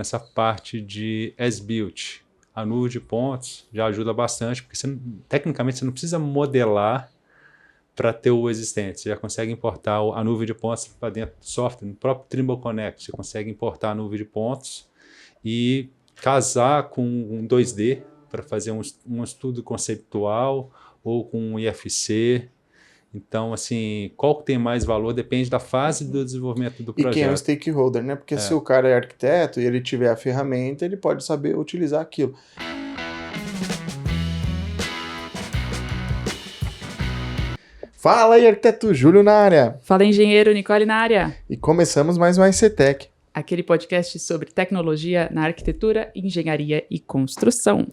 nessa parte de as-built. A nuvem de pontos já ajuda bastante, porque tecnicamente você não precisa modelar para ter o existente. Você já consegue importar a nuvem de pontos para dentro do software. No próprio Trimble Connect, você consegue importar a nuvem de pontos e casar com um 2D para fazer um estudo conceitual ou com um IFC. Então, assim, qual que tem mais valor depende da fase do desenvolvimento do E projeto. quem é o stakeholder, né? Porque se o cara é arquiteto e ele tiver a ferramenta, ele pode saber utilizar aquilo. Fala aí, arquiteto Júlio na área. Fala, engenheiro Nicole na área. E começamos mais um ICTech. Aquele podcast sobre tecnologia na arquitetura, engenharia e construção.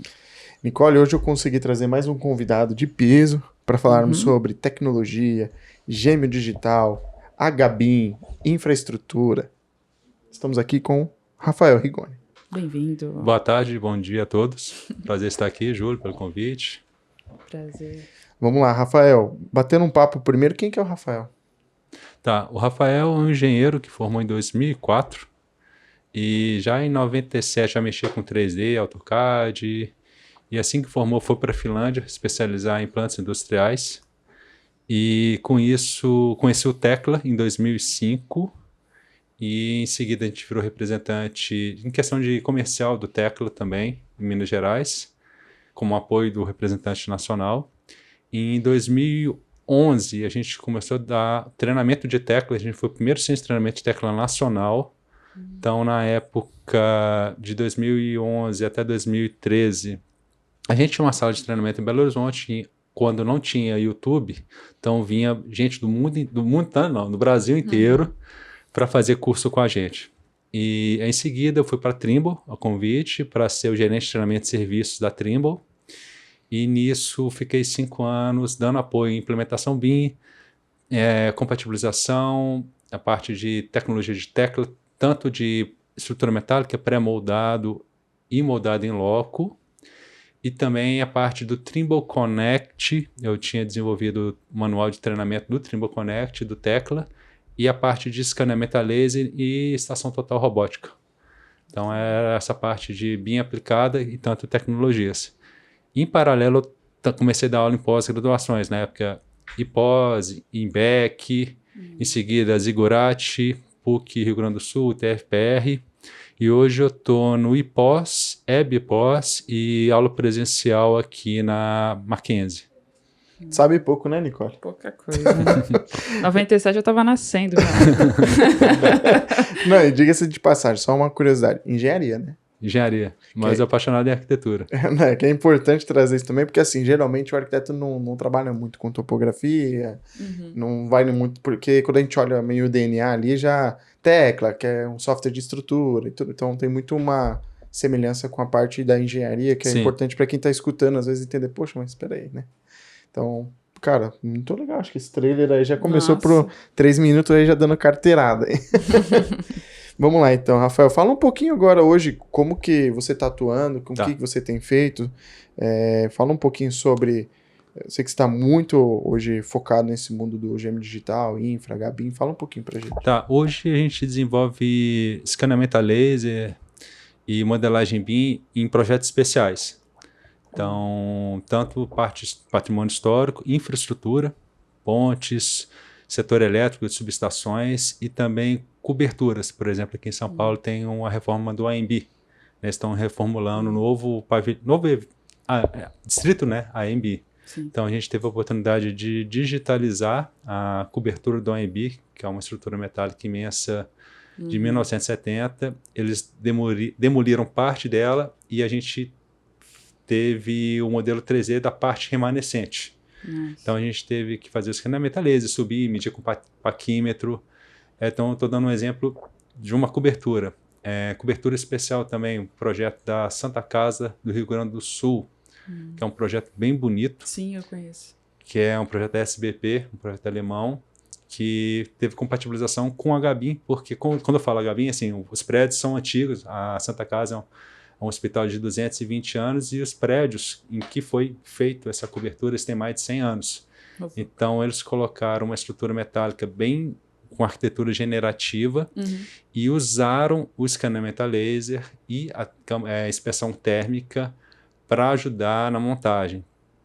Nicole, hoje eu consegui trazer mais um convidado de peso para falarmos sobre tecnologia, gêmeo digital, HBIM, infraestrutura. Estamos aqui com Rafael Rigoni. Bem-vindo. Boa tarde, bom dia a todos. Prazer estar aqui, Júlio, pelo convite. Prazer. Vamos lá, Rafael. Batendo um papo primeiro, quem que é o Rafael? Tá, o Rafael é um engenheiro que formou em 2004 e já em 97 já mexia com 3D, AutoCAD, e assim que formou foi para a Finlândia especializar em plantas industriais e com isso conheci o Tekla em 2005 e em seguida a gente virou representante em questão de comercial do Tekla também em Minas Gerais, como apoio do representante nacional. Em 2011, a gente começou a dar treinamento de Tekla, a gente foi o primeiro centro de treinamento de Tekla nacional. Então, na época de 2011 até 2013, a gente tinha uma sala de treinamento em Belo Horizonte, quando não tinha YouTube, então vinha gente do Brasil inteiro para fazer curso com a gente. E em seguida eu fui para a Trimble, a convite, para ser o gerente de treinamento de serviços da Trimble. E nisso fiquei 5 anos dando apoio em implementação BIM, compatibilização, a parte de tecnologia de Tekla, tanto de estrutura metálica pré-moldado e moldado em loco, e também a parte do Trimble Connect. Eu tinha desenvolvido o manual de treinamento do Trimble Connect, do Tekla, e a parte de escaneamento a laser e estação total robótica. Então era essa parte de BIM aplicada e tanto tecnologias. Em paralelo, eu comecei a dar aula em pós-graduações, na época IPOS, IMBEC, em seguida Zigurati, PUC Rio Grande do Sul, TFPR, e hoje eu estou no IPOS, EBPOS e aula presencial aqui na Mackenzie. Sabe pouco, né, Nicole? Pouca coisa, né? 97 eu estava nascendo. Não, e diga-se de passagem, só uma curiosidade. Engenharia, né? Engenharia, mas apaixonado em arquitetura. Que é importante trazer isso também, porque assim, geralmente o arquiteto não trabalha muito com topografia, não vai muito, porque quando a gente olha meio o DNA ali, já Tekla, que é um software de estrutura e tudo, então tem muito uma semelhança com a parte da engenharia, que é importante para quem tá escutando, às vezes entender, poxa, mas espera aí, né? Então, cara, muito legal, acho que esse trailer aí já começou por 3 minutos aí já dando carteirada. Vamos lá, então, Rafael, fala um pouquinho agora hoje como que você está atuando, com o que você tem feito, fala um pouquinho sobre, eu sei que você está muito hoje focado nesse mundo do gêmeo digital, infra, HBIM, fala um pouquinho pra gente. Tá, hoje a gente desenvolve escaneamento a laser e modelagem BIM em projetos especiais. Então, tanto parte patrimônio histórico, infraestrutura, pontes, setor elétrico de subestações e também coberturas. Por exemplo, aqui em São Paulo tem uma reforma do AMB. Eles estão reformulando novo distrito, né? AMB. Então a gente teve a oportunidade de digitalizar a cobertura do AMB, que é uma estrutura metálica imensa de 1970. Eles demoliram parte dela e a gente teve o modelo 3D da parte remanescente. Então a gente teve que fazer o escaneamento a laser, subir, medir com paquímetro. Então eu estou dando um exemplo de uma cobertura. Cobertura especial também, um projeto da Santa Casa do Rio Grande do Sul, que é um projeto bem bonito. Sim, eu conheço. Que é um projeto da SBP, um projeto alemão, que teve compatibilização com a HBIM, porque quando eu falo HBIM, assim, os prédios são antigos, a Santa Casa é um hospital de 220 anos e os prédios em que foi feita essa cobertura têm mais de 100 anos. Então eles colocaram uma estrutura metálica bem com arquitetura generativa e usaram o escaneamento a laser e a inspeção térmica para ajudar na montagem.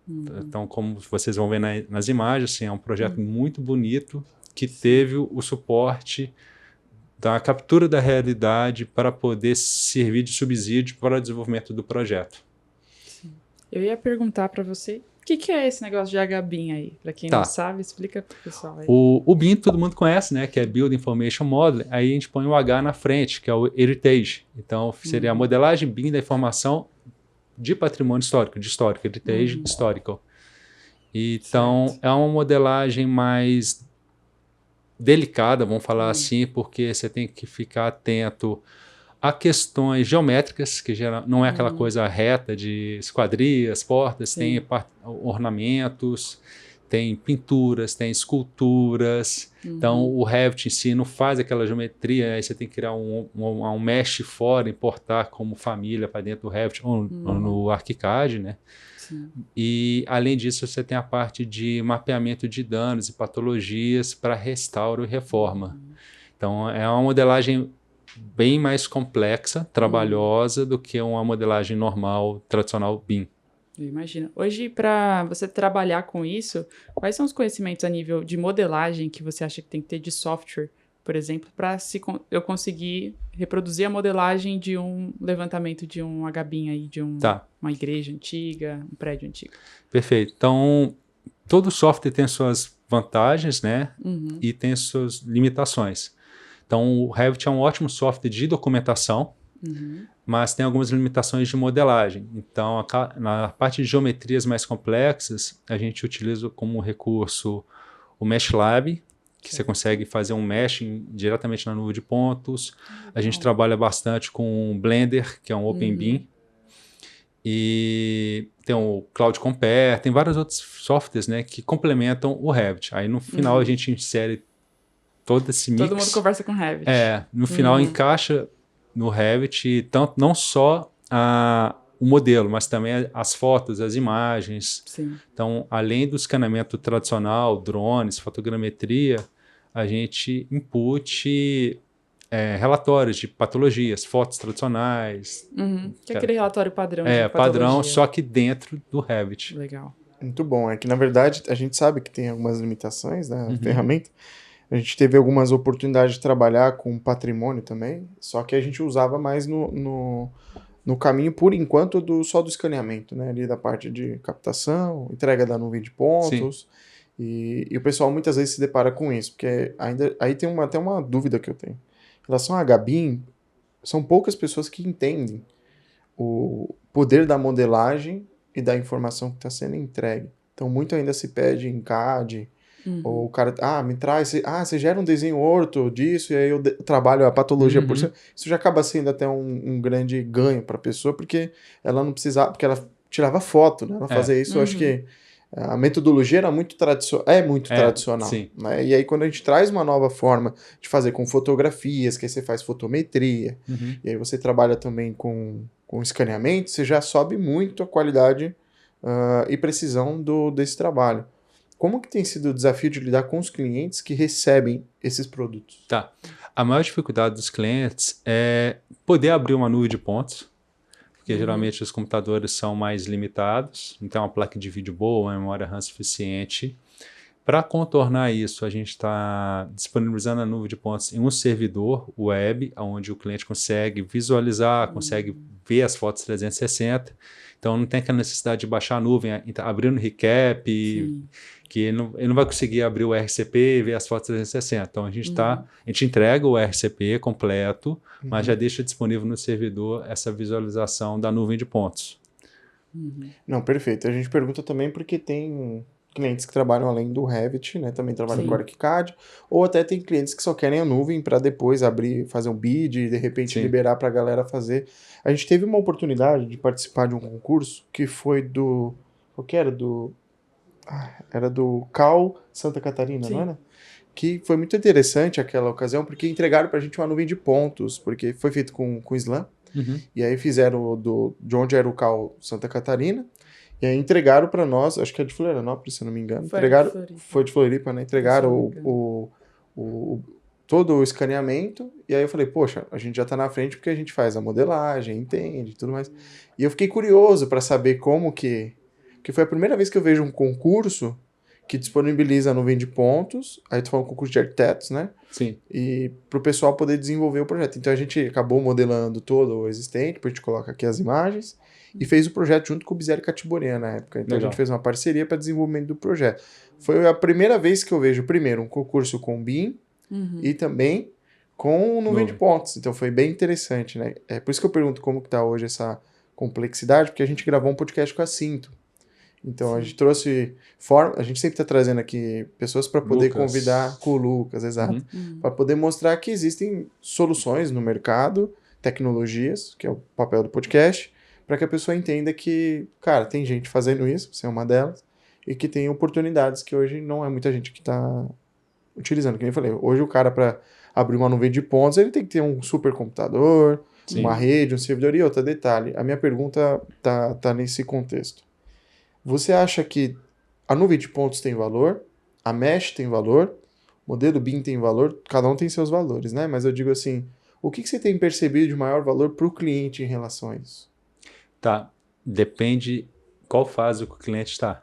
Então, como vocês vão ver nas imagens, assim, é um projeto muito bonito que teve o suporte da captura da realidade para poder servir de subsídio para o desenvolvimento do projeto. Sim. Eu ia perguntar para você, o que é esse negócio de HBIM aí? Para quem não sabe, explica para o pessoal aí. O BIM todo mundo conhece, né? Que é Build Information Modeling. Aí a gente põe o H na frente, que é o Heritage. Então, seria a modelagem BIM da informação de patrimônio histórico, Heritage Historical. Então, é uma modelagem mais delicada, vamos falar assim, porque você tem que ficar atento a questões geométricas, que não é aquela coisa reta de esquadrias, portas, tem ornamentos, tem pinturas, tem esculturas. Então, o Revit em si não faz aquela geometria, aí você tem que criar um mesh fora, importar como família para dentro do Revit ou no ArchiCAD, né? Sim. E, além disso, você tem a parte de mapeamento de danos e patologias para restauro e reforma. Então, é uma modelagem bem mais complexa, trabalhosa, do que uma modelagem normal, tradicional BIM. Eu imagino. Hoje, para você trabalhar com isso, quais são os conhecimentos a nível de modelagem que você acha que tem que ter de software, por exemplo, para eu conseguir reproduzir a modelagem de um levantamento de um HBIM aí, de uma igreja antiga, um prédio antigo? Perfeito. Então, todo software tem suas vantagens, né? E tem suas limitações. Então, o Revit é um ótimo software de documentação, mas tem algumas limitações de modelagem. Então, na parte de geometrias mais complexas, a gente utiliza como recurso o MeshLab, que você consegue fazer um mesh diretamente na nuvem de pontos. A gente trabalha bastante com o Blender, que é um OpenBIM. E tem o Cloud Compare, tem vários outros softwares, né, que complementam o Revit. Aí, no final, a gente insere todo esse mix. Todo mundo conversa com Revit. No final encaixa no Revit tanto, não só o modelo, mas também as fotos, as imagens. Sim. Então, além do escaneamento tradicional, drones, fotogrametria, a gente input relatórios de patologias, fotos tradicionais. Que é aquele relatório padrão de patologia. Padrão, só que dentro do Revit. Legal. Muito bom. É que, na verdade, a gente sabe que tem algumas limitações na ferramenta. A gente teve algumas oportunidades de trabalhar com patrimônio também, só que a gente usava mais no caminho, por enquanto, só do escaneamento, né? Ali da parte de captação, entrega da nuvem de pontos. E o pessoal muitas vezes se depara com isso, porque aí tem até uma dúvida que eu tenho. Em relação a HBIM, são poucas pessoas que entendem o poder da modelagem e da informação que está sendo entregue. Então, muito ainda se pede em CAD. Ou o cara, me traz, você gera um desenho orto disso, e aí eu trabalho a patologia por cima. Isso já acaba sendo até um grande ganho para a pessoa, porque ela não precisava, porque ela tirava foto, né? Ela fazia isso, eu acho que a metodologia era muito tradicional. Sim. Né? E aí, quando a gente traz uma nova forma de fazer com fotografias, que aí você faz fotometria, e aí você trabalha também com escaneamento, você já sobe muito a qualidade e precisão desse trabalho. Como que tem sido o desafio de lidar com os clientes que recebem esses produtos? Tá. A maior dificuldade dos clientes é poder abrir uma nuvem de pontos, porque geralmente os computadores são mais limitados, não tem uma placa de vídeo boa, uma memória RAM suficiente. Para contornar isso, a gente está disponibilizando a nuvem de pontos em um servidor web, onde o cliente consegue visualizar, consegue ver as fotos 360. Então, não tem aquela necessidade de baixar a nuvem, abrir no recap, que ele não vai conseguir abrir o RCP e ver as fotos 360. Então, a gente entrega o RCP completo, mas já deixa disponível no servidor essa visualização da nuvem de pontos. Não, perfeito. A gente pergunta também porque tem clientes que trabalham além do Revit, né? Também trabalham com ArchiCAD, ou até tem clientes que só querem a nuvem para depois abrir, fazer um bid e de repente liberar para a galera fazer. A gente teve uma oportunidade de participar de um concurso que foi qual que era? Era do CAL Santa Catarina, não era? Que foi muito interessante aquela ocasião, porque entregaram pra gente uma nuvem de pontos, porque foi feito com Slam, e aí fizeram de onde era o CAL Santa Catarina, e aí entregaram pra nós, acho que é de Florianópolis, se não me engano. Foi de Floripa, né? Entregaram o todo o escaneamento, e aí eu falei, poxa, a gente já está na frente porque a gente faz a modelagem, entende, tudo mais. E eu fiquei curioso para saber como que foi a primeira vez que eu vejo um concurso que disponibiliza a nuvem de pontos, aí tu fala um concurso de arquitetos, né? Sim. E para o pessoal poder desenvolver o projeto. Então a gente acabou modelando todo o existente, depois a gente coloca aqui as imagens, e fez o projeto junto com o Bizzeri Catiborea na época. Então Legal. a gente fez uma parceria para desenvolvimento do projeto. Foi a primeira vez que eu vejo, primeiro, um concurso com BIM e também com nuvem de pontos. Então foi bem interessante, né? É por isso que eu pergunto como que tá hoje essa complexidade, porque a gente gravou um podcast com a Cinto. Então a gente trouxe a gente sempre está trazendo aqui pessoas para poder convidar com o Lucas, exato, para poder mostrar que existem soluções no mercado, tecnologias, que é o papel do podcast, para que a pessoa entenda que, cara, tem gente fazendo isso, você é uma delas, e que tem oportunidades que hoje não é muita gente que está utilizando. Que nem eu falei, hoje o cara para abrir uma nuvem de pontos, ele tem que ter um supercomputador, uma rede, um servidor e outro detalhe. A minha pergunta tá nesse contexto. Você acha que a nuvem de pontos tem valor, a mesh tem valor, o modelo BIM tem valor, cada um tem seus valores, né? Mas eu digo assim, o que você tem percebido de maior valor para o cliente em relação a isso? Tá, depende qual fase o cliente está.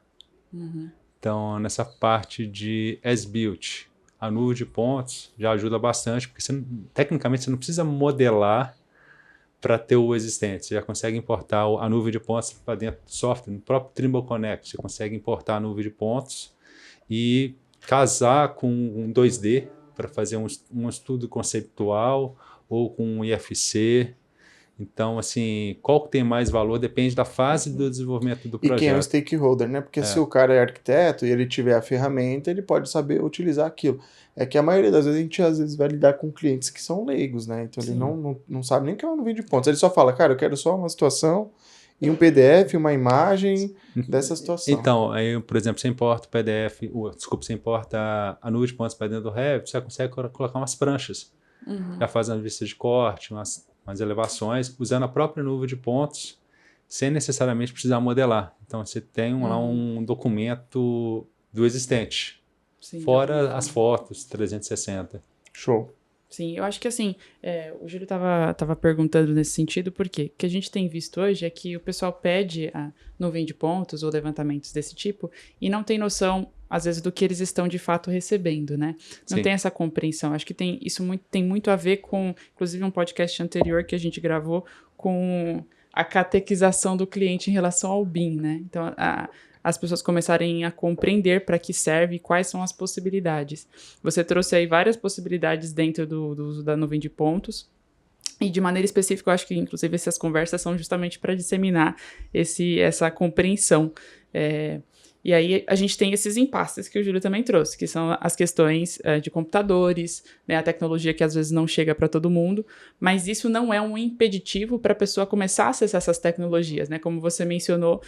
Então, nessa parte de as-built, a nuvem de pontos já ajuda bastante, porque tecnicamente você não precisa modelar para ter o existente. Você já consegue importar a nuvem de pontos para dentro do software, no próprio Trimble Connect. Você consegue importar a nuvem de pontos e casar com um 2D para fazer um estudo conceitual ou com um IFC. Então, assim, qual que tem mais valor depende da fase do desenvolvimento do projeto. E quem é o stakeholder, né? Porque se o cara é arquiteto e ele tiver a ferramenta, ele pode saber utilizar aquilo. É que a maioria das vezes a gente às vezes vai lidar com clientes que são leigos, né? Então ele não sabe nem o que é uma nuvem de pontos. Ele só fala, cara, eu quero só uma situação e um PDF, uma imagem dessa situação. Então, aí, por exemplo, você importa o PDF, você importa a nuvem de pontos para dentro do Revit, você já consegue colocar umas pranchas. Já faz uma vista de corte, umas elevações, usando a própria nuvem de pontos, sem necessariamente precisar modelar. Então, você tem lá um documento do existente, fora as fotos 360. Show. Sim, eu acho que assim, o Júlio tava perguntando nesse sentido, porque o que a gente tem visto hoje é que o pessoal pede a nuvem de pontos ou levantamentos desse tipo e não tem noção, às vezes, do que eles estão de fato recebendo, né? Não tem essa compreensão. Acho que isso tem muito a ver com, inclusive, um podcast anterior que a gente gravou com a catequização do cliente em relação ao BIM, né? Então, as pessoas começarem a compreender para que serve e quais são as possibilidades. Você trouxe aí várias possibilidades dentro do uso da nuvem de pontos, e de maneira específica, eu acho que, inclusive, essas conversas são justamente para disseminar essa compreensão. E aí a gente tem esses impasses que o Júlio também trouxe, que são as questões de computadores, né, a tecnologia que às vezes não chega para todo mundo, mas isso não é um impeditivo para a pessoa começar a acessar essas tecnologias, né? Como você mencionou,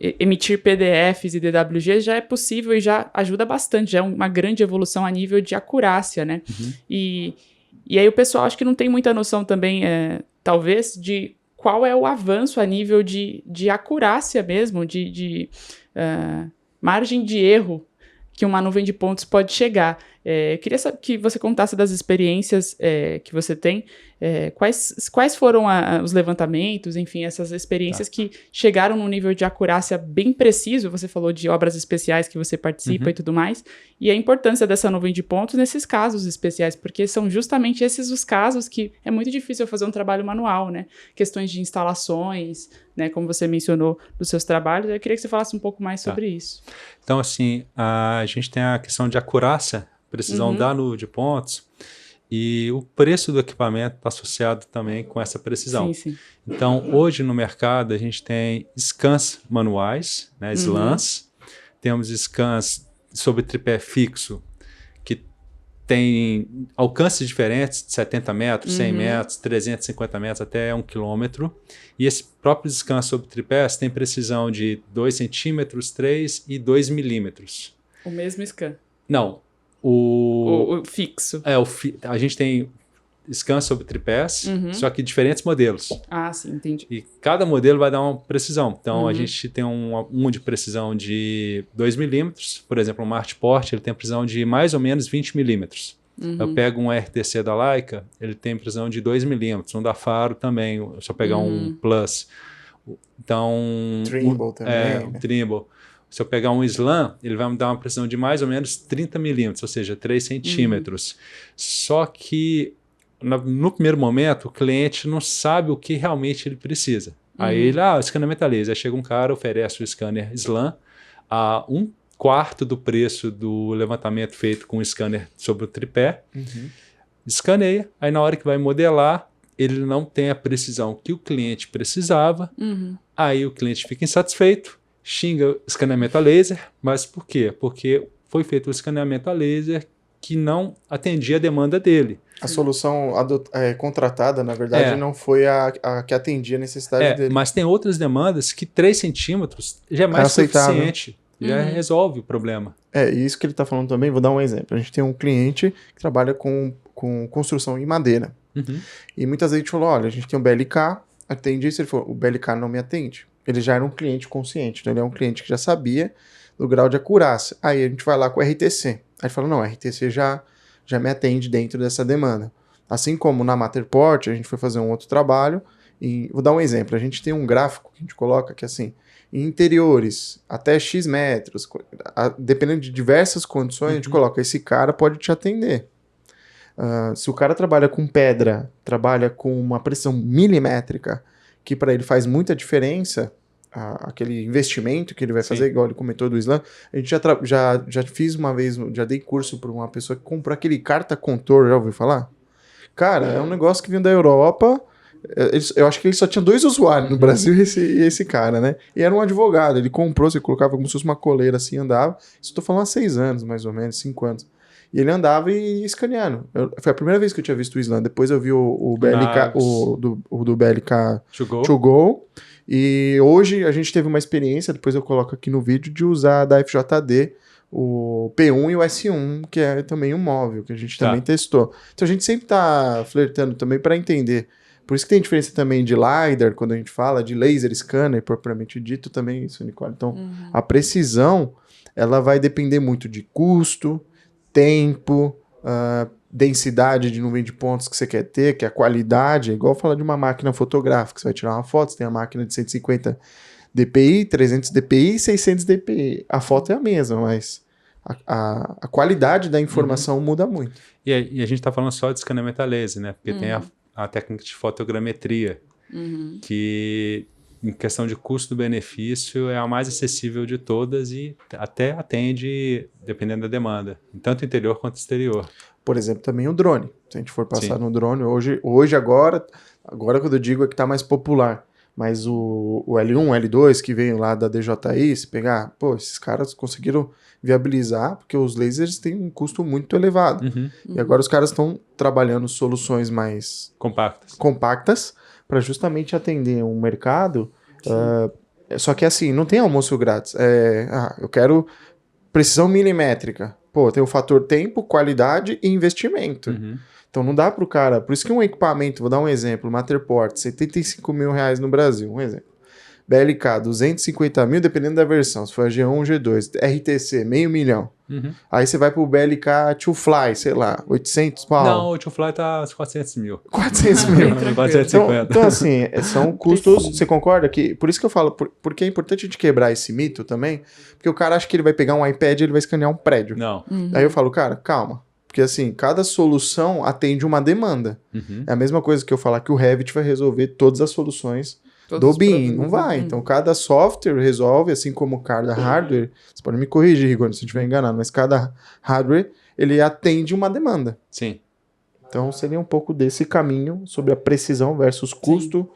emitir PDFs e DWG já é possível e já ajuda bastante, já é uma grande evolução a nível de acurácia, né? E aí o pessoal acho que não tem muita noção também, talvez, de qual é o avanço a nível de acurácia mesmo, de margem de erro que uma nuvem de pontos pode chegar. Eu queria saber que você contasse das experiências que você tem, quais foram os levantamentos, enfim, essas experiências que chegaram num nível de acurácia bem preciso. Você falou de obras especiais que você participa e tudo mais, e a importância dessa nuvem de pontos nesses casos especiais, porque são justamente esses os casos que é muito difícil fazer um trabalho manual, né? Questões de instalações, né, como você mencionou dos seus trabalhos. Eu queria que você falasse um pouco mais sobre isso. Então, assim, a gente tem a questão de acurácia, precisão da nuvem de pontos, e o preço do equipamento está associado também com essa precisão. Sim. Então, hoje no mercado, a gente tem scans manuais, né, slams, temos scans sobre tripé fixo, que tem alcances diferentes, de 70 metros, 100 metros, 350 metros, até 1 quilômetro. E esse próprio scan sobre tripés tem precisão de 2 centímetros, 3 e 2 milímetros. O mesmo scan? Não. O fixo. A gente tem scan sobre tripés, só que diferentes modelos. Ah, sim, entendi. E cada modelo vai dar uma precisão. Então, a gente tem um de precisão de 2 milímetros. Por exemplo, um Martport, ele tem precisão de mais ou menos 20 milímetros. Eu pego um RTC da Leica, ele tem precisão de 2 milímetros. Um da Faro também, se eu pegar um Plus. Então... Trimble também, né? Trimble. Se eu pegar um Slam, ele vai me dar uma precisão de mais ou menos 30 milímetros, ou seja, 3 centímetros. Só que, no primeiro momento, o cliente não sabe o que realmente ele precisa. Aí ele, escaneamento a laser. Aí chega um cara, oferece o scanner Slam a 1/4 do preço do levantamento feito com o scanner sobre o tripé. Escaneia, aí na hora que vai modelar, ele não tem a precisão que o cliente precisava. Aí o cliente fica insatisfeito, xinga o escaneamento a laser, mas por quê? Porque foi feito o escaneamento a laser que não atendia a demanda dele. A solução contratada, na verdade, não foi a que atendia a necessidade dele. Mas tem outras demandas que 3 centímetros já é mais suficiente, já resolve o problema. Isso que ele está falando também, vou dar um exemplo. A gente tem um cliente que trabalha com construção em madeira. E muitas vezes a gente falou, olha, a gente tem um BLK, atende isso, ele falou, o BLK não me atende. Ele já era um cliente consciente, então ele é um cliente que já sabia do grau de acurácia. Aí a gente vai lá com o RTC. Aí fala, não, o RTC já me atende dentro dessa demanda. Assim como na Matterport, a gente foi fazer um outro trabalho, e vou dar um exemplo, a gente tem um gráfico que a gente coloca que assim, em interiores, até X metros, dependendo de diversas condições, a gente coloca, esse cara pode te atender. Se o cara trabalha com pedra, trabalha com uma precisão milimétrica, que para ele faz muita diferença, aquele investimento que ele vai fazer, igual ele comentou do Slam, a gente já fiz uma vez, já dei curso para uma pessoa que comprou aquele carta contor, já ouviu falar? Cara, é um negócio que vinha da Europa, eu acho que ele só tinha 2 usuários no Brasil e esse cara, né? E era um advogado, ele comprou, você colocava como se fosse uma coleira assim, andava, isso eu tô falando há 6 anos, mais ou menos, 5 anos. E ele andava e escaneando. Foi a primeira vez que eu tinha visto o Slam. Depois eu vi o BLK, o do BLK To Go. E hoje a gente teve uma experiência, depois eu coloco aqui no vídeo, de usar da FJD o P1 e o S1, que é também um móvel, que a gente também testou. Então a gente sempre tá flertando também para entender. Por isso que tem diferença também de LiDAR, quando a gente fala de laser scanner, propriamente dito, também isso, Nicole. Então a precisão, ela vai depender muito de custo, tempo, densidade de nuvem de pontos que você quer ter, que é a qualidade, é igual falar de uma máquina fotográfica, você vai tirar uma foto, você tem a máquina de 150 dpi, 300 dpi e 600 dpi. A foto é a mesma, mas a qualidade da informação muda muito. E a gente está falando só de escaneamento a laser, né? Porque tem a técnica de fotogrametria, que em questão de custo-benefício, é a mais acessível de todas e até atende, dependendo da demanda, tanto interior quanto exterior. Por exemplo, também o drone. Se a gente for passar no drone, hoje agora quando eu digo é que está mais popular, mas o L1, L2, que veio lá da DJI, se pegar, esses caras conseguiram viabilizar, porque os lasers têm um custo muito elevado. E agora os caras estão trabalhando soluções mais compactas, para justamente atender um mercado, só que assim, não tem almoço grátis. Eu quero precisão milimétrica. Tem o fator tempo, qualidade e investimento. Então não dá para o cara... Por isso que um equipamento, vou dar um exemplo, Matterport, R$75 mil no Brasil, um exemplo. BLK, 250 mil, dependendo da versão. Se for a G1 ou G2. RTC, $500 mil. Aí você vai pro BLK To Fly, sei lá, 800 pau. Não, o To Fly tá 400 mil. 400 mil. 450. Então, assim, são custos... Você concorda que... Por isso que eu falo, porque é importante a gente quebrar esse mito também, porque o cara acha que ele vai pegar um iPad e ele vai escanear um prédio. Não. Aí eu falo, cara, calma. Porque assim, cada solução atende uma demanda. É a mesma coisa que eu falar que o Revit vai resolver todas as soluções do BIM. Não vai. Então, cada software resolve, assim como cada hardware. Você pode me corrigir, Rigoni, se eu estiver enganado, mas cada hardware, ele atende uma demanda. Sim. Então, seria um pouco desse caminho sobre a precisão versus custo.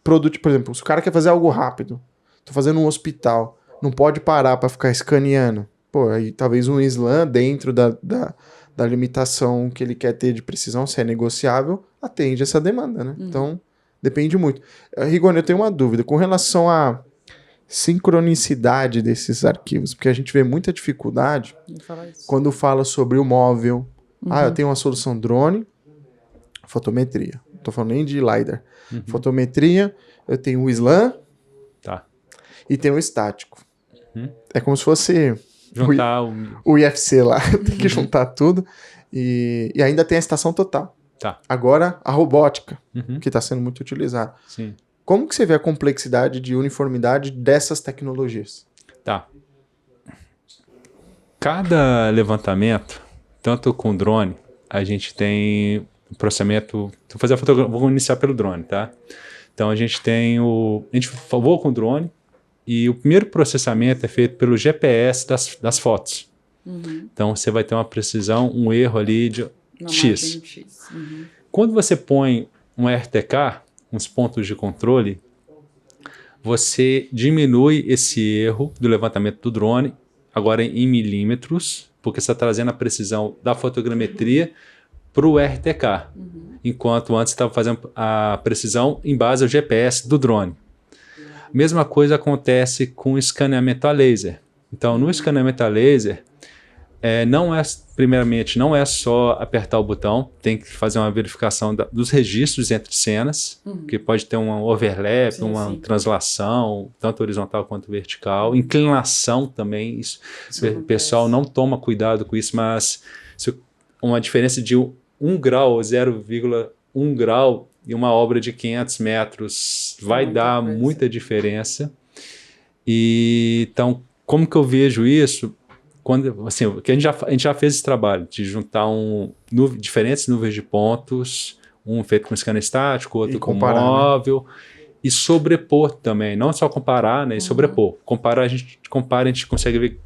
Produto, por exemplo, se o cara quer fazer algo rápido, tô fazendo um hospital, não pode parar para ficar escaneando. Aí talvez um Slam dentro da limitação que ele quer ter de precisão, se é negociável, atende essa demanda, né? Então, depende muito. Rigoni, eu tenho uma dúvida com relação à sincronicidade desses arquivos, porque a gente vê muita dificuldade quando fala sobre o móvel. Eu tenho uma solução drone, Fotometria. Não tô falando nem de LiDAR. Fotometria, eu tenho o SLAM e tenho o estático. É como se fosse Juntar o IFC lá. Tem que juntar tudo. E ainda tem a estação total. Tá. Agora, a robótica, que está sendo muito utilizada. Sim. Como que você vê a complexidade de uniformidade dessas tecnologias? Tá. Cada levantamento, tanto com drone, a gente tem o processamento... Vou iniciar pelo drone, tá? Então, a gente tem a gente voa com o drone e o primeiro processamento é feito pelo GPS das fotos. Então, você vai ter uma precisão, um erro ali de X. Quando você põe um RTK, uns pontos de controle, você diminui esse erro do levantamento do drone, agora em milímetros, porque você está trazendo a precisão da fotogrametria para o RTK, enquanto antes estava fazendo a precisão em base ao GPS do drone. Mesma coisa acontece com o escaneamento a laser. Então, no escaneamento a laser, primeiramente, não é só apertar o botão, tem que fazer uma verificação dos registros entre cenas, que pode ter um overlap, uma translação, tanto horizontal quanto vertical, inclinação também, isso o pessoal não toma cuidado com isso, mas uma diferença de 1 grau, 0,1 grau e uma obra de 500 metros vai dar muita diferença. E, então, como que eu vejo isso? Que a gente já fez esse trabalho de juntar diferentes nuvens de pontos, um feito com scanner estático, outro com móvel, e sobrepor também, não só comparar, né, e sobrepor. A gente consegue ver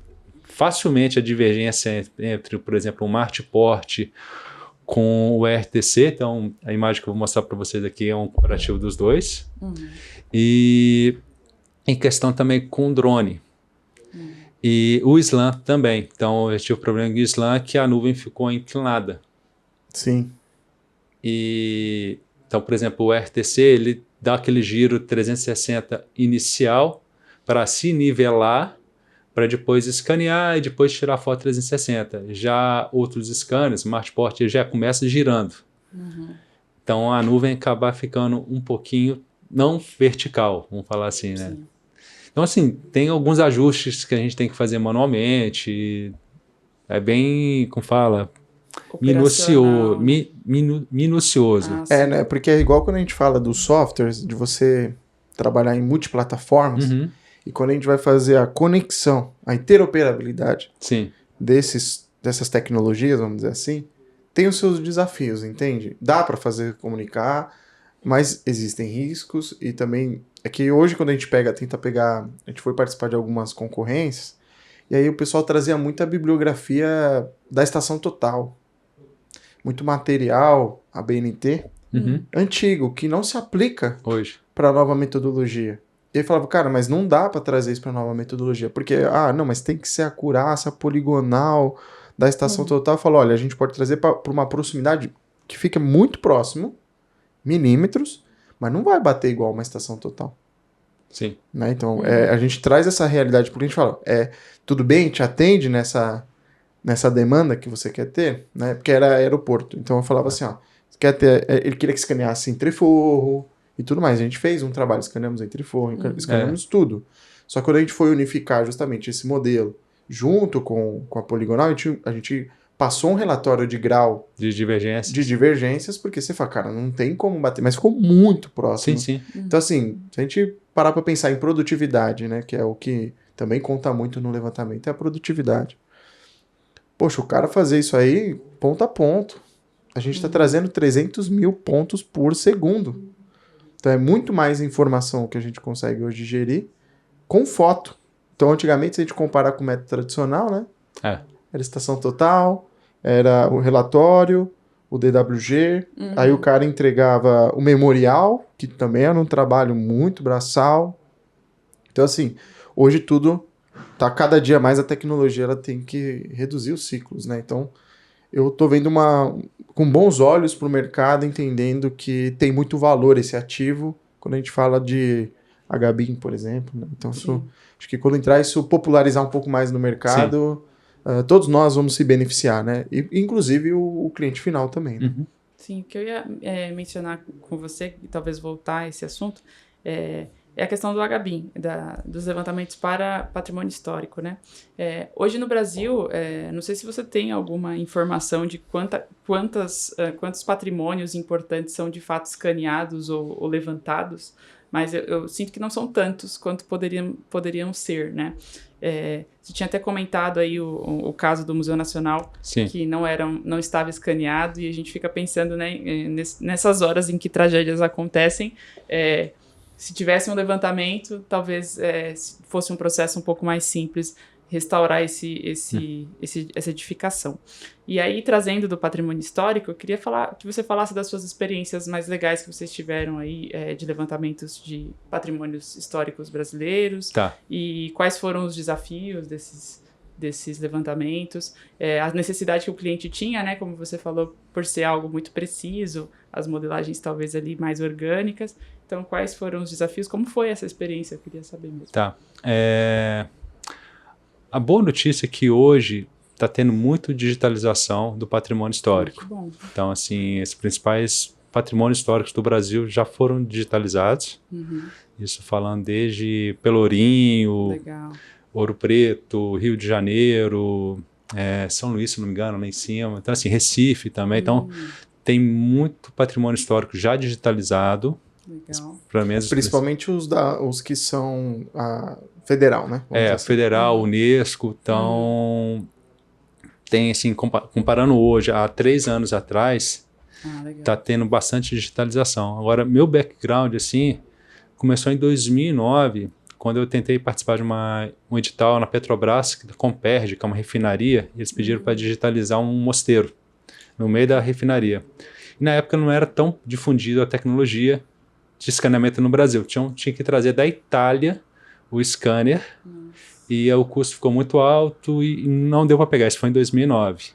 facilmente a divergência entre, por exemplo, um Martport com o RTC. Então, a imagem que eu vou mostrar para vocês aqui é um comparativo dos dois. E em questão também com o drone. E o SLAM também. Então, eu tive o problema com o SLAM que a nuvem ficou inclinada. Sim. Então, por exemplo, o RTC, ele dá aquele giro 360 inicial para se nivelar, para depois escanear e depois tirar a foto 360. Já outros scanners, o Martport, já começa girando. Então, a nuvem acaba ficando um pouquinho, não vertical, vamos falar assim, né? Sim. Então, assim, tem alguns ajustes que a gente tem que fazer manualmente. É bem, como fala, minucioso. Né? Porque é igual quando a gente fala dos softwares, de você trabalhar em multiplataformas, e quando a gente vai fazer a conexão, a interoperabilidade dessas tecnologias, vamos dizer assim, tem os seus desafios, entende? Dá para comunicar, mas existem riscos e também... É que hoje, quando a gente a gente foi participar de algumas concorrências, e aí o pessoal trazia muita bibliografia da Estação Total. Muito material, a BNT, antigo, que não se aplica hoje para a nova metodologia. E aí falava, cara, mas não dá para trazer isso para a nova metodologia, porque, não, mas tem que ser a acurácia poligonal da Estação Total. Falou, olha, a gente pode trazer para uma proximidade que fica muito próximo, milímetros, mas não vai bater igual uma Estação Total. Sim. Né? Então, a gente traz essa realidade, porque a gente fala, tudo bem, te atende nessa demanda que você quer ter, né? Porque era aeroporto. Então, eu falava assim, quer ter, ele queria que escaneasse em triforro e tudo mais. A gente fez um trabalho, escaneamos em triforro, escaneamos tudo. Só que quando a gente foi unificar justamente esse modelo junto com a poligonal, a gente passou um relatório de grau de divergências, porque você fala, cara, não tem como bater, mas ficou muito próximo. Sim. Então, assim, se a gente parar para pensar em produtividade, né, que é o que também conta muito no levantamento, é a produtividade. Poxa, o cara fazer isso aí, ponto a ponto. A gente está trazendo 300 mil pontos por segundo. Então, é muito mais informação que a gente consegue hoje gerir com foto. Então, antigamente, se a gente comparar com o método tradicional, né, era estação total, era o relatório, o DWG, aí o cara entregava o memorial, que também era um trabalho muito braçal. Então, assim, hoje tudo tá cada dia mais a tecnologia, ela tem que reduzir os ciclos, né? Então, eu tô vendo com bons olhos pro mercado, entendendo que tem muito valor esse ativo, quando a gente fala de HBIM, por exemplo, né? Então, acho que quando entrar isso, popularizar um pouco mais no mercado... todos nós vamos se beneficiar, né? E, inclusive o cliente final também, né? Sim, o que eu ia mencionar com você, e talvez voltar a esse assunto, é a questão do HBIM, dos levantamentos para patrimônio histórico, né? Hoje no Brasil, não sei se você tem alguma informação de quantos patrimônios importantes são de fato escaneados ou levantados, mas eu sinto que não são tantos quanto poderiam ser, né? Você tinha até comentado aí o caso do Museu Nacional, Sim. que não estava escaneado, e a gente fica pensando, né, nessas horas em que tragédias acontecem, se tivesse um levantamento, talvez fosse um processo um pouco mais simples restaurar essa edificação. E aí, trazendo do patrimônio histórico, eu queria que você falasse das suas experiências mais legais que vocês tiveram aí de levantamentos de patrimônios históricos brasileiros. Tá. E quais foram os desafios desses levantamentos, a necessidade que o cliente tinha, né, como você falou, por ser algo muito preciso, as modelagens talvez ali mais orgânicas. Então, quais foram os desafios? Como foi essa experiência? Eu queria saber mesmo. Tá. A boa notícia é que hoje está tendo muito digitalização do patrimônio histórico. Que bom. Então, assim, os principais patrimônios históricos do Brasil já foram digitalizados. Uhum. Isso falando desde Pelourinho, Legal. Ouro Preto, Rio de Janeiro, São Luís, se não me engano, lá em cima. Então, assim, Recife também. Então, tem muito patrimônio histórico já digitalizado. Legal. Principalmente os que são federal, né? Assim. Federal, Unesco. Então, tem assim, comparando hoje, há 3 anos atrás, tá tendo bastante digitalização. Agora, meu background, assim, começou em 2009, quando eu tentei participar de um edital na Petrobras, da Comperj, que é uma refinaria, e eles pediram para digitalizar um mosteiro no meio da refinaria. E na época não era tão difundida a tecnologia de escaneamento no Brasil. Tinha que trazer da Itália o scanner, e o custo ficou muito alto e não deu para pegar. Isso foi em 2009.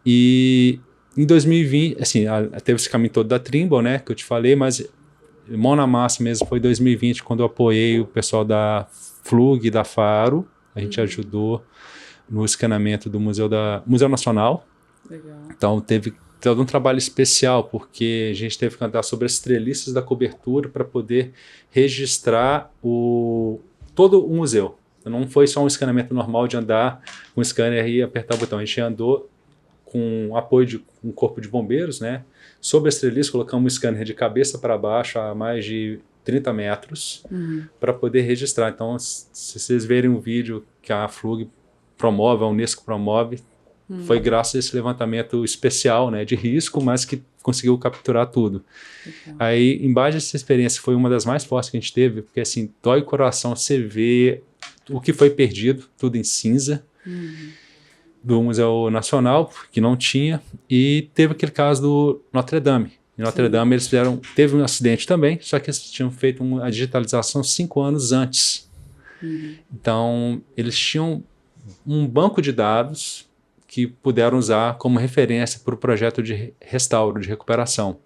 E em 2020, assim, teve esse caminho todo da Trimble, né, que eu te falei, mas mão na massa mesmo foi em 2020, quando eu apoiei o pessoal da Flug e da Faro. A gente ajudou no escaneamento do Museu Nacional. Legal. Então teve todo um trabalho especial, porque a gente teve que andar sobre as treliças da cobertura para poder registrar todo o museu. Não foi só um escaneamento normal de andar com o scanner e apertar o botão. A gente andou com apoio de um corpo de bombeiros, né? Sobre as treliças, colocamos um scanner de cabeça para baixo a mais de 30 metros para poder registrar. Então, se vocês verem um vídeo que a Flug promove, a Unesco promove, foi graças a esse levantamento especial, né, de risco, mas que conseguiu capturar tudo. Aí, embaixo dessa experiência, foi uma das mais fortes que a gente teve, porque assim, dói o coração você ver o que foi perdido, tudo em cinza, do Museu Nacional, que não tinha, e teve aquele caso do Notre Dame. Em Notre Dame teve um acidente também, só que eles tinham feito a digitalização 5 anos antes. Então, eles tinham um banco de dados que puderam usar como referência para o projeto de restauro, de recuperação.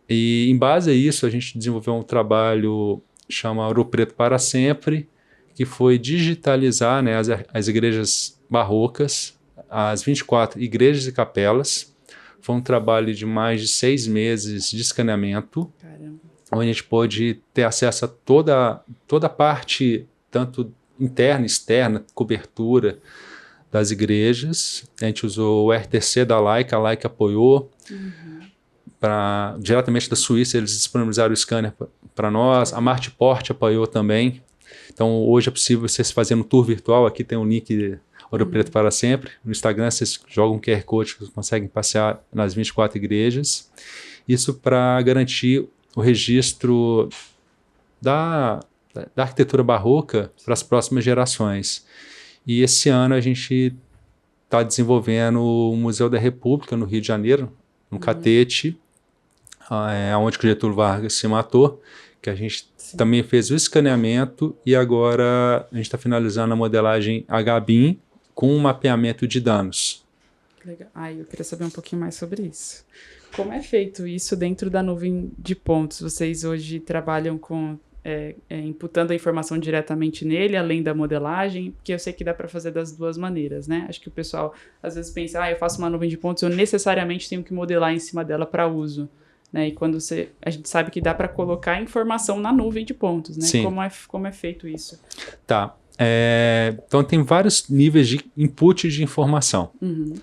E em base a isso, a gente desenvolveu um trabalho chama Ouro Preto para Sempre, que foi digitalizar, né, as igrejas barrocas, as 24 igrejas e capelas. Foi um trabalho de mais de 6 meses de escaneamento. Caramba. Onde a gente pôde ter acesso a toda a parte, tanto interna, externa, cobertura das igrejas. A gente usou o RTC da Leica, a Leica apoiou. Diretamente da Suíça, eles disponibilizaram o scanner para nós. A Martiport apoiou também. Então, hoje é possível vocês fazerem um tour virtual. Aqui tem um link Ouro Preto para Sempre. No Instagram, vocês jogam um QR Code que conseguem passear nas 24 igrejas. Isso para garantir o registro da arquitetura barroca para as próximas gerações. E esse ano a gente está desenvolvendo o Museu da República, no Rio de Janeiro, no Catete, onde o Getúlio Vargas se matou, que a gente também fez o escaneamento e agora a gente está finalizando a modelagem HBIM com um mapeamento de danos. Legal. Eu queria saber um pouquinho mais sobre isso. Como é feito isso dentro da nuvem de pontos? Vocês hoje trabalham com imputando a informação diretamente nele, além da modelagem, porque eu sei que dá para fazer das duas maneiras, né? Acho que o pessoal às vezes pensa, eu faço uma nuvem de pontos, eu necessariamente tenho que modelar em cima dela para uso, né? E quando a gente sabe que dá para colocar informação na nuvem de pontos, né? Sim. Como é feito isso? Tá. Então tem vários níveis de input de informação. Uhum.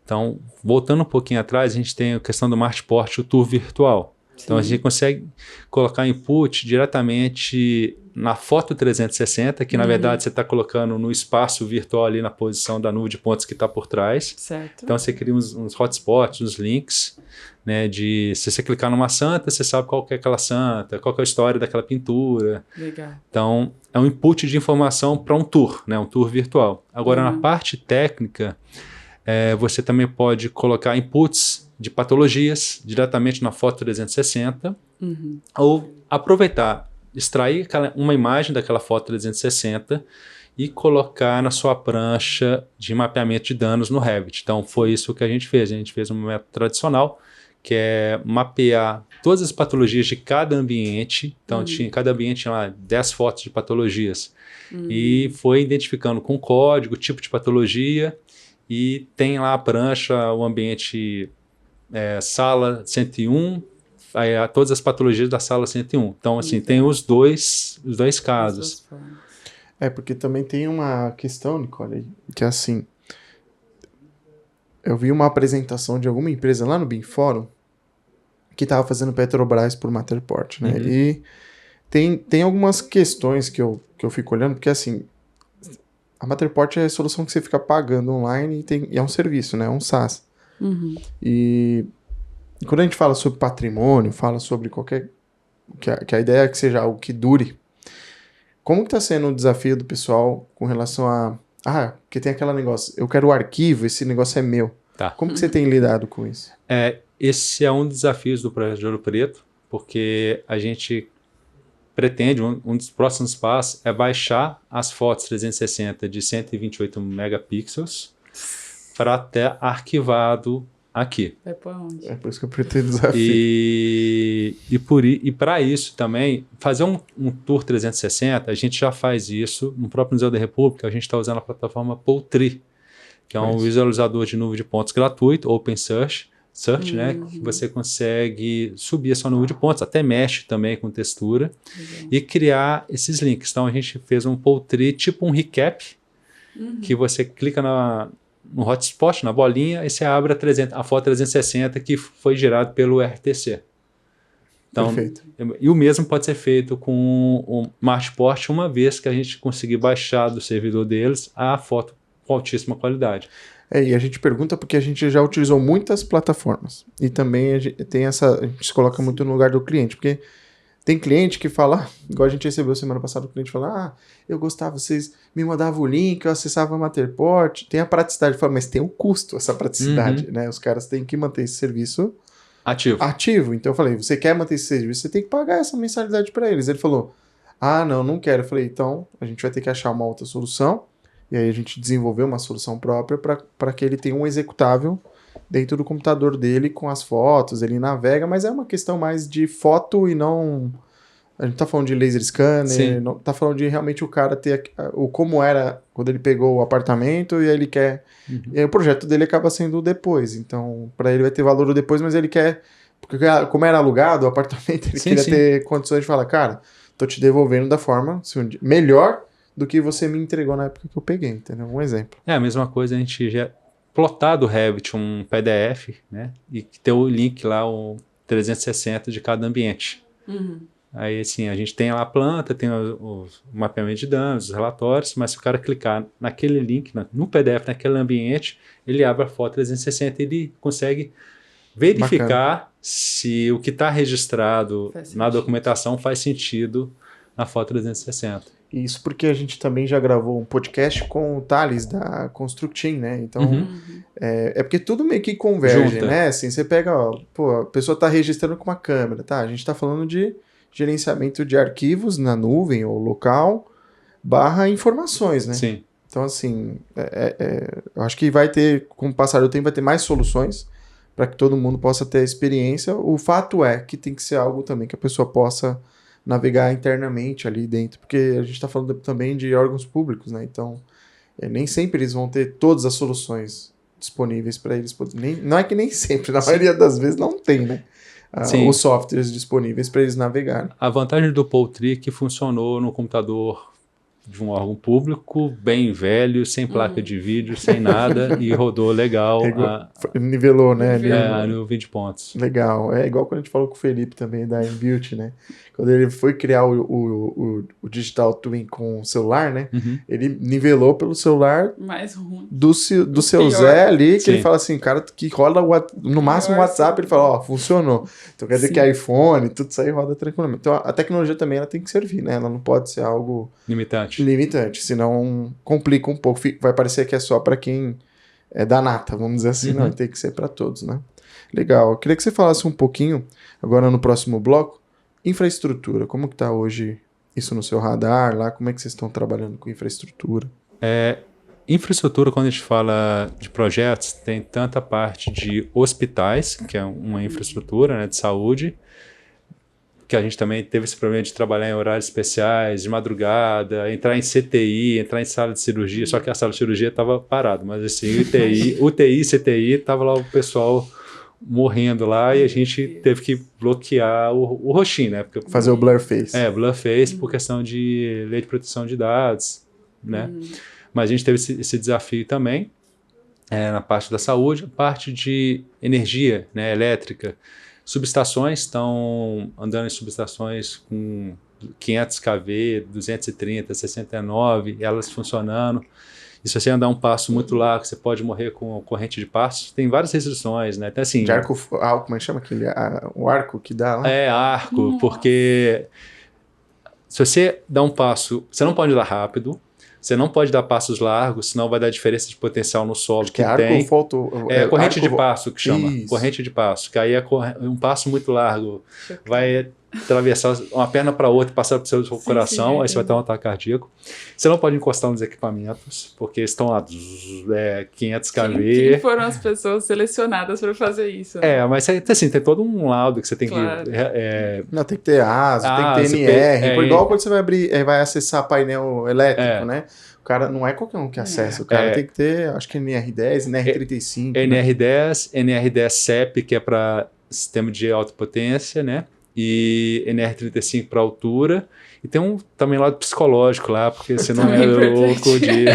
Então, voltando um pouquinho atrás, a gente tem a questão do Martport, o tour virtual. Sim. Então, a gente consegue colocar input diretamente na foto 360, que na verdade você está colocando no espaço virtual ali na posição da nuvem de pontos que está por trás. Certo. Então, você cria uns hotspots, uns links, né, se você clicar numa santa, você sabe qual que é aquela santa, qual que é a história daquela pintura. Legal. Então, é um input de informação para um tour, né, um tour virtual. Agora, na parte técnica, você também pode colocar inputs de patologias diretamente na foto 360, ou aproveitar, extrair uma imagem daquela foto 360 e colocar na sua prancha de mapeamento de danos no Revit. Então, foi isso que a gente fez. A gente fez um método tradicional, que é mapear todas as patologias de cada ambiente. Então, cada ambiente tinha lá 10 fotos de patologias. E foi identificando com código, tipo de patologia, e tem lá a prancha, o ambiente sala 101, todas as patologias da sala 101. Então, assim, tem os dois casos. Porque também tem uma questão, Nicole, que é assim, eu vi uma apresentação de alguma empresa lá no BIM Fórum que estava fazendo Petrobras por Matterport, né? E tem algumas questões que eu fico olhando, porque assim, a Matterport é a solução que você fica pagando online e é um serviço, né? É um SaaS. E quando a gente fala sobre patrimônio, fala sobre qualquer... Que a ideia é que seja algo que dure. Como que está sendo o desafio do pessoal com relação a... porque tem aquele negócio, eu quero o arquivo, esse negócio é meu. Tá. Como que você tem lidado com isso? Esse é um dos desafios do projeto de Ouro Preto, porque a gente pretende, um dos próximos passos é baixar as fotos 360 de 128 megapixels para ter arquivado aqui. Vai por onde? É por isso que eu pretendo desafio. E para isso também, fazer um tour 360, a gente já faz isso no próprio Museu da República, a gente está usando a plataforma Poultry, que é um visualizador de nuvem de pontos gratuito, Open Search, né, que você consegue subir a sua nuvem de pontos, até mexe também com textura, e criar esses links. Então a gente fez um Poultry, tipo um recap, que você clica no hotspot, na bolinha, e você abre a foto 360 que foi gerado pelo RTC. Então, perfeito. E o mesmo pode ser feito com o Martport, uma vez que a gente conseguir baixar do servidor deles a foto com altíssima qualidade. E a gente pergunta porque a gente já utilizou muitas plataformas. E também a gente se coloca muito no lugar do cliente, porque tem cliente que fala, igual a gente recebeu semana passada, o cliente fala, eu gostava, vocês me mandavam o link, eu acessava a Matterport, tem a praticidade. Eu falo, mas tem um custo essa praticidade, né? Os caras têm que manter esse serviço ativo. Então eu falei, você quer manter esse serviço, você tem que pagar essa mensalidade para eles. Ele falou, não quero. Eu falei, então a gente vai ter que achar uma outra solução. E aí a gente desenvolveu uma solução própria para que ele tenha um executável dentro do computador dele com as fotos, ele navega, mas é uma questão mais de foto e não... A gente tá falando de laser scanner, não, tá falando de realmente o cara ter como era quando ele pegou o apartamento e aí ele quer... E aí o projeto dele acaba sendo o depois, então para ele vai ter valor o depois, mas ele quer... Porque como era alugado o apartamento, ele queria ter condições de falar, cara, tô te devolvendo da forma melhor do que você me entregou na época que eu peguei, entendeu? Um exemplo. É a mesma coisa, a gente já plotar do Revit um PDF, né? E ter o link lá, o 360 de cada ambiente. Aí, assim, a gente tem lá a planta, tem o mapeamento de danos, os relatórios, mas se o cara clicar naquele link, no PDF, naquele ambiente, ele abre a foto 360 e ele consegue verificar se o que está registrado na documentação faz sentido na foto 360. Isso porque a gente também já gravou um podcast com o Thales da Constructeam, né? Então, é porque tudo meio que converge, né? Assim, você pega, a pessoa está registrando com uma câmera, tá? A gente está falando de gerenciamento de arquivos na nuvem ou local / informações, né? Sim. Então, assim, eu acho que vai ter, com o passar do tempo, vai ter mais soluções para que todo mundo possa ter a experiência. O fato é que tem que ser algo também que a pessoa possa navegar internamente ali dentro, porque a gente está falando também de órgãos públicos, né? Então, nem sempre eles vão ter todas as soluções disponíveis para eles. Não é que nem sempre, na maioria das vezes não tem, né? Os softwares disponíveis para eles navegarem. A vantagem do Poultry é que funcionou no computador de um órgão público, bem velho, sem placa de vídeo, sem nada, e rodou legal. Nivelou, né? No 20 pontos. Legal. É igual quando a gente falou com o Felipe também, da Inbuilt, né? Quando ele foi criar o Digital Twin com o celular, né? Ele nivelou pelo celular mais ruim do seu Zé ali, que ele fala assim, cara, que roda no máximo o WhatsApp, ele fala, ó, funcionou. Então quer dizer que iPhone, tudo isso aí roda tranquilamente. Então a tecnologia também ela tem que servir, né? Ela não pode ser algo limitante, senão complica um pouco. Vai parecer que é só para quem é da nata, vamos dizer assim, não, tem que ser para todos, né? Legal. Eu queria que você falasse um pouquinho, agora no próximo bloco, infraestrutura. Como que tá hoje isso no seu radar lá? Como é que vocês estão trabalhando com infraestrutura? Infraestrutura, quando a gente fala de projetos, tem tanta parte de hospitais, que é uma infraestrutura, né, de saúde, que a gente também teve esse problema de trabalhar em horários especiais, de madrugada, entrar em CTI, entrar em sala de cirurgia, só que a sala de cirurgia estava parada, mas assim, UTI, CTI, estava lá o pessoal morrendo lá e a gente teve que bloquear o roxinho, né? Porque, fazer o blur face. Blur face por questão de lei de proteção de dados, né? Mas a gente teve esse desafio também na parte da saúde, parte de energia, né, elétrica. Subestações estão andando em subestações com 500 kV, 230, 69, elas funcionando. E se você andar um passo muito largo, você pode morrer com corrente de passos. Tem várias restrições, né? Então, assim, de arco, como é que chama aquele? O arco que dá lá? Arco, porque se você dá um passo, você não pode dar rápido, você não pode dar passos largos, senão vai dar diferença de potencial no solo. Acho que arco tem. Corrente arco, de passo que chama. Isso. Corrente de passo, que aí é um passo muito largo. Vai atravessar uma perna para outra, passar para o seu coração, aí você vai ter um ataque cardíaco. Você não pode encostar nos equipamentos, porque estão lá 500 kV. Quem foram as pessoas selecionadas para fazer isso? Né? Mas assim, tem todo um laudo que você tem que... Não, tem que ter ASO, tem que ter NR. Igual quando você vai abrir, vai acessar painel elétrico, né? O cara não é qualquer um que acessa. O cara tem que ter, acho que NR10, NR35. NR10, NR10 CEP, que é para sistema de alta potência, né? E NR35 para altura, e tem também lado psicológico lá, porque você não é louco de...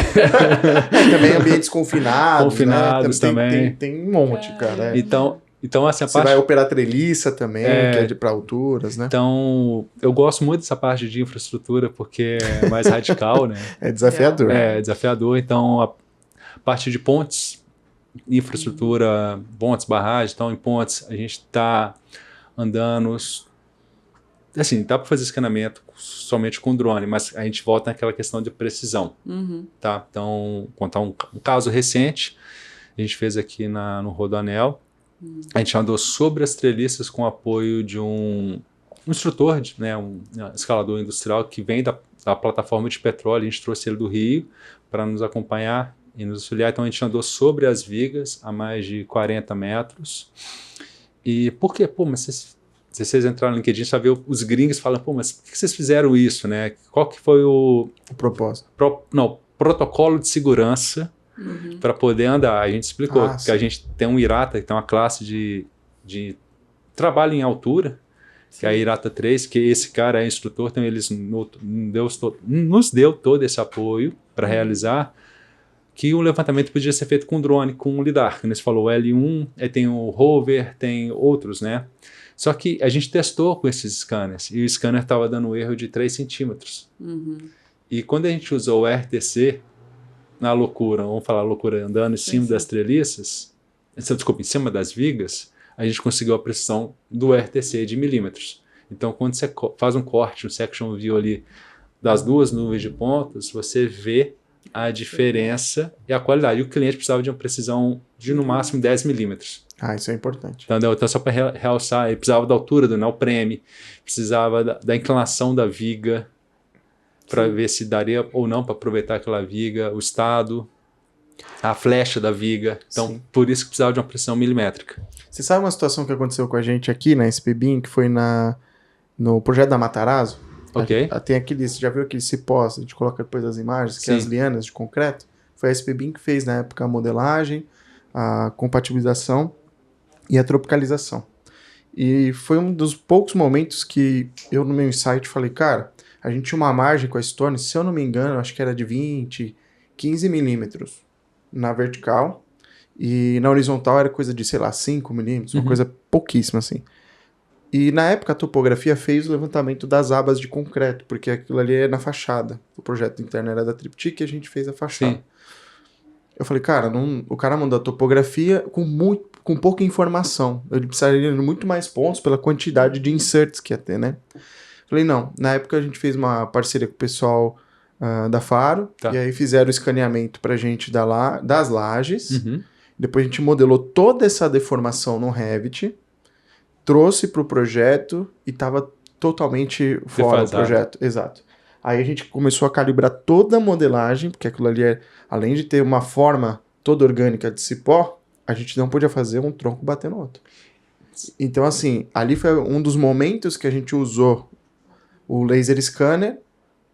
também ambientes confinados, né? também. Tem um monte, cara. Então assim, a você vai operar treliça também, que é para alturas, né? Então, eu gosto muito dessa parte de infraestrutura, porque é mais radical, né? É desafiador. É desafiador, então a parte de pontes, infraestrutura, pontes, barragens, então em pontes a gente está andando, assim, dá para fazer escaneamento somente com drone, mas a gente volta naquela questão de precisão, tá? Então, contar um caso recente, a gente fez aqui no Rodoanel, a gente andou sobre as treliças com o apoio de um instrutor, né, um escalador industrial que vem da plataforma de petróleo, a gente trouxe ele do Rio para nos acompanhar e nos auxiliar, então a gente andou sobre as vigas a mais de 40 metros. E por quê? Mas se vocês entrarem no LinkedIn, você vai ver os gringos falando, mas por que vocês fizeram isso, né? Qual que foi o propósito? Protocolo de segurança para poder andar. A gente explicou que a gente tem um IRATA, que tem uma classe de trabalho em altura, que é a IRATA 3, que esse cara é instrutor, então eles nos deu todo esse apoio para realizar, que o levantamento podia ser feito com drone, com lidar, que você falou, o L1, tem o rover, tem outros, né? Só que a gente testou com esses scanners, e o scanner estava dando um erro de 3 centímetros. E quando a gente usou o RTC, na loucura, vamos falar loucura, andando em cima das treliças, desculpa, em cima das vigas, a gente conseguiu a precisão do RTC de milímetros. Então, quando você faz um corte, um section view ali das duas nuvens de pontas, você vê a diferença e a qualidade. E o cliente precisava de uma precisão de, no máximo, 10 milímetros. Isso é importante. Então só para realçar, ele precisava da altura do neoprene, precisava da inclinação da viga, para ver se daria ou não para aproveitar aquela viga, o estado, a flecha da viga. Então, por isso que precisava de uma precisão milimétrica. Você sabe uma situação que aconteceu com a gente aqui na SPBIM, que foi no projeto da Matarazzo, Ok. tem aqueles, você já viu aqueles cipós, a gente coloca depois as imagens, que é Sim. as lianas de concreto? Foi a SPBIM que fez na época a modelagem, a compatibilização e a tropicalização. E foi um dos poucos momentos que eu, no meu insight, falei, cara, a gente tinha uma margem com a Stone, se eu não me engano, acho que era de 15 milímetros na vertical, e na horizontal era coisa de, sei lá, 5 milímetros, uma coisa pouquíssima, assim. E na época a topografia fez o levantamento das abas de concreto, porque aquilo ali é na fachada. O projeto interno era da Triptych e a gente fez a fachada. Sim. Eu falei, cara, o cara mandou a topografia com pouca informação. Ele precisaria de muito mais pontos pela quantidade de inserts que ia ter, né? Falei, não. Na época a gente fez uma parceria com o pessoal da Faro, Tá. e aí fizeram o escaneamento pra gente das lajes. Uhum. Depois a gente modelou toda essa deformação no Revit, trouxe pro projeto e tava totalmente fora do Defasado. projeto. Exato. Aí a gente começou a calibrar toda a modelagem, porque aquilo ali, além de ter uma forma toda orgânica de cipó, a gente não podia fazer um tronco bater no outro. Então, assim, ali foi um dos momentos que a gente usou o laser scanner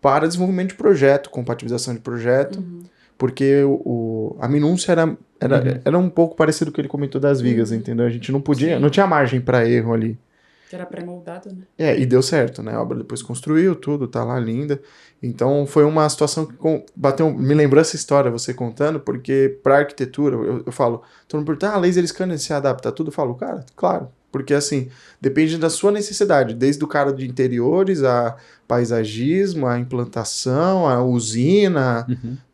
para desenvolvimento de projeto, compatibilização de projeto, porque a minúcia era um pouco parecido com o que ele comentou das vigas, entendeu? A gente não podia, não tinha margem para erro ali. Era pré-moldado, né? E deu certo, né? A obra depois construiu tudo, tá lá linda. Então foi uma situação que me lembrou essa história, você contando, porque pra arquitetura, eu falo, todo mundo pergunta, laser scanner se adapta a tudo? Eu falo, cara, claro. Porque assim, depende da sua necessidade, desde o cara de interiores, a paisagismo, a implantação, a usina.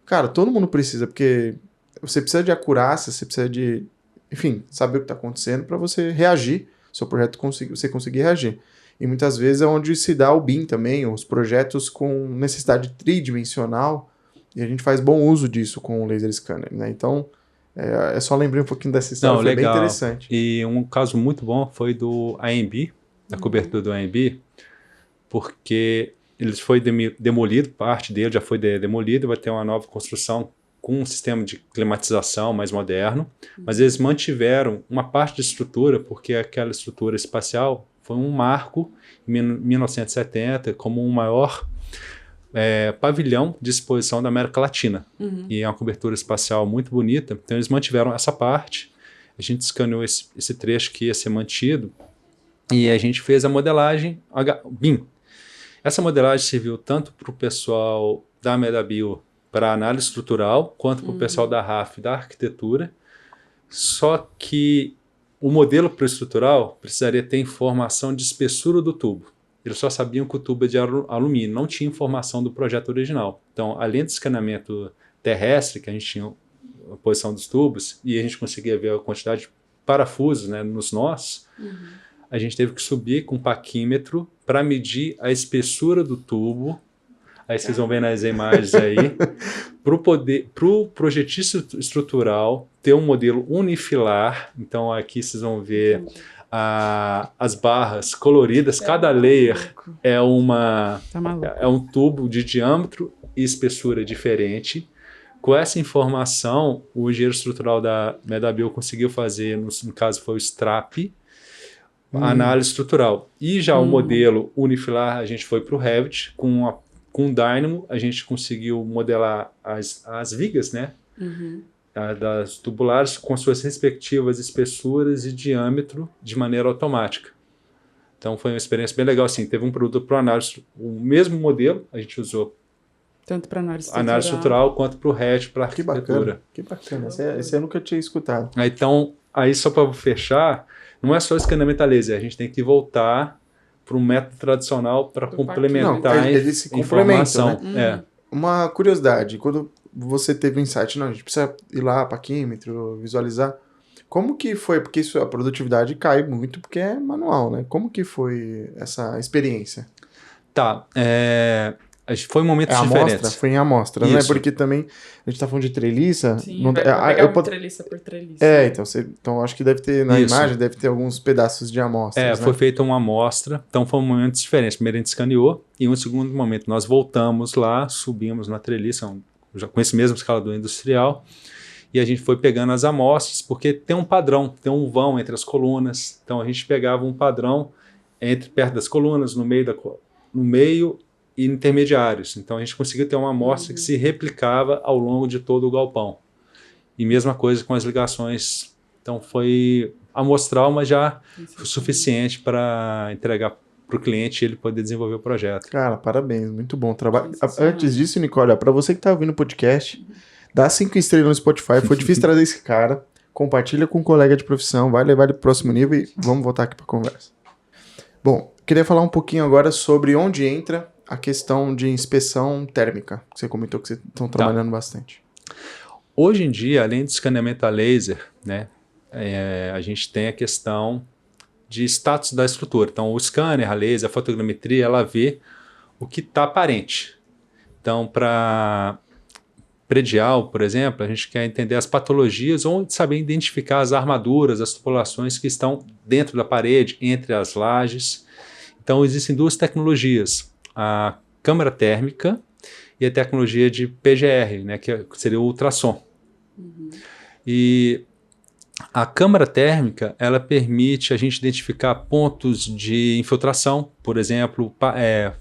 Cara, todo mundo precisa, porque você precisa de acurácia, você precisa de, enfim, saber o que tá acontecendo para você reagir. Seu projeto você conseguir reagir. E muitas vezes é onde se dá o BIM também, os projetos com necessidade tridimensional, e a gente faz bom uso disso com o laser scanner, né? Então, é só lembrar um pouquinho dessa história, Não, foi legal. bem interessante. E um caso muito bom foi do AMB, da cobertura do AMB, porque ele foi demolido, parte dele já foi demolido, vai ter uma nova construção com um sistema de climatização mais moderno, mas eles mantiveram uma parte da estrutura, porque aquela estrutura espacial foi um marco em 1970 como o maior pavilhão de exposição da América Latina. E é uma cobertura espacial muito bonita, então eles mantiveram essa parte, a gente escaneou esse trecho que ia ser mantido, e a gente fez a modelagem BIM. Essa modelagem serviu tanto para o pessoal da MedaBio para análise estrutural, quanto para o pessoal da RAF da arquitetura, só que o modelo para o estrutural precisaria ter informação de espessura do tubo. Eles só sabiam que o tubo é de alumínio, não tinha informação do projeto original. Então, além do escaneamento terrestre, que a gente tinha a posição dos tubos, e a gente conseguia ver a quantidade de parafusos, né, nos nós, a gente teve que subir com um paquímetro para medir a espessura do tubo. Aí vocês vão ver nas imagens aí, para o projetista estrutural ter um modelo unifilar. Então aqui vocês vão ver as barras coloridas, cada layer é um tubo de diâmetro e espessura diferente. Com essa informação, o engenheiro estrutural da MedaBio conseguiu fazer, no caso foi o STRAP, a análise estrutural. E já o modelo unifilar, a gente foi para o Revit, com o Dynamo, a gente conseguiu modelar as vigas, né? Das tubulares com suas respectivas espessuras e diâmetro de maneira automática. Então foi uma experiência bem legal, assim. Teve um produto para análise, o mesmo modelo, a gente usou tanto para análise estrutural quanto para o Revit, para arquitetura. Que bacana. Esse eu nunca tinha escutado. Então, aí só para fechar, não é só escaneamento a laser, a gente tem que voltar para um método tradicional para complementar a informação. Né? Uma curiosidade, quando você teve um insight, não, a gente precisa ir lá, paquímetro, visualizar, como que foi? Porque a produtividade cai muito porque é manual, né? Como que foi essa experiência? Tá, foi um momento diferente. Foi em amostra, né? Porque também a gente tá falando de treliça. Sim, vai pegar treliça por treliça. Então acho que deve ter, na imagem, deve ter alguns pedaços de amostras, né? Foi feita uma amostra, então foi um momento diferente. Primeiro a gente escaneou, e em um segundo momento nós voltamos lá, subimos na treliça, já com esse mesmo escalador industrial, e a gente foi pegando as amostras, porque tem um padrão, tem um vão entre as colunas, então a gente pegava um padrão perto das colunas, no meio e intermediários. Então a gente conseguiu ter uma amostra que se replicava ao longo de todo o galpão. E mesma coisa com as ligações. Então foi amostral, mas já foi suficiente para entregar para o cliente e ele poder desenvolver o projeto. Cara, parabéns, muito bom trabalho. Antes disso, Nicole, para você que está ouvindo o podcast, dá 5 estrelas no Spotify. Foi difícil trazer esse cara. Compartilha com um colega de profissão, vai levar ele para o próximo nível e vamos voltar aqui para a conversa. Bom, queria falar um pouquinho agora sobre onde entra a questão de inspeção térmica. Você comentou que vocês estão trabalhando bastante. Hoje em dia, além do escaneamento a laser, né, a gente tem a questão de status da estrutura. Então, o scanner, a laser, a fotogrametria, ela vê o que está aparente. Então, para predial, por exemplo, a gente quer entender as patologias ou saber identificar as armaduras, as tubulações que estão dentro da parede, entre as lajes. Então, existem 2 tecnologias, a câmara térmica e a tecnologia de PGR, né, que seria o ultrassom. E a câmara térmica, ela permite a gente identificar pontos de infiltração, por exemplo,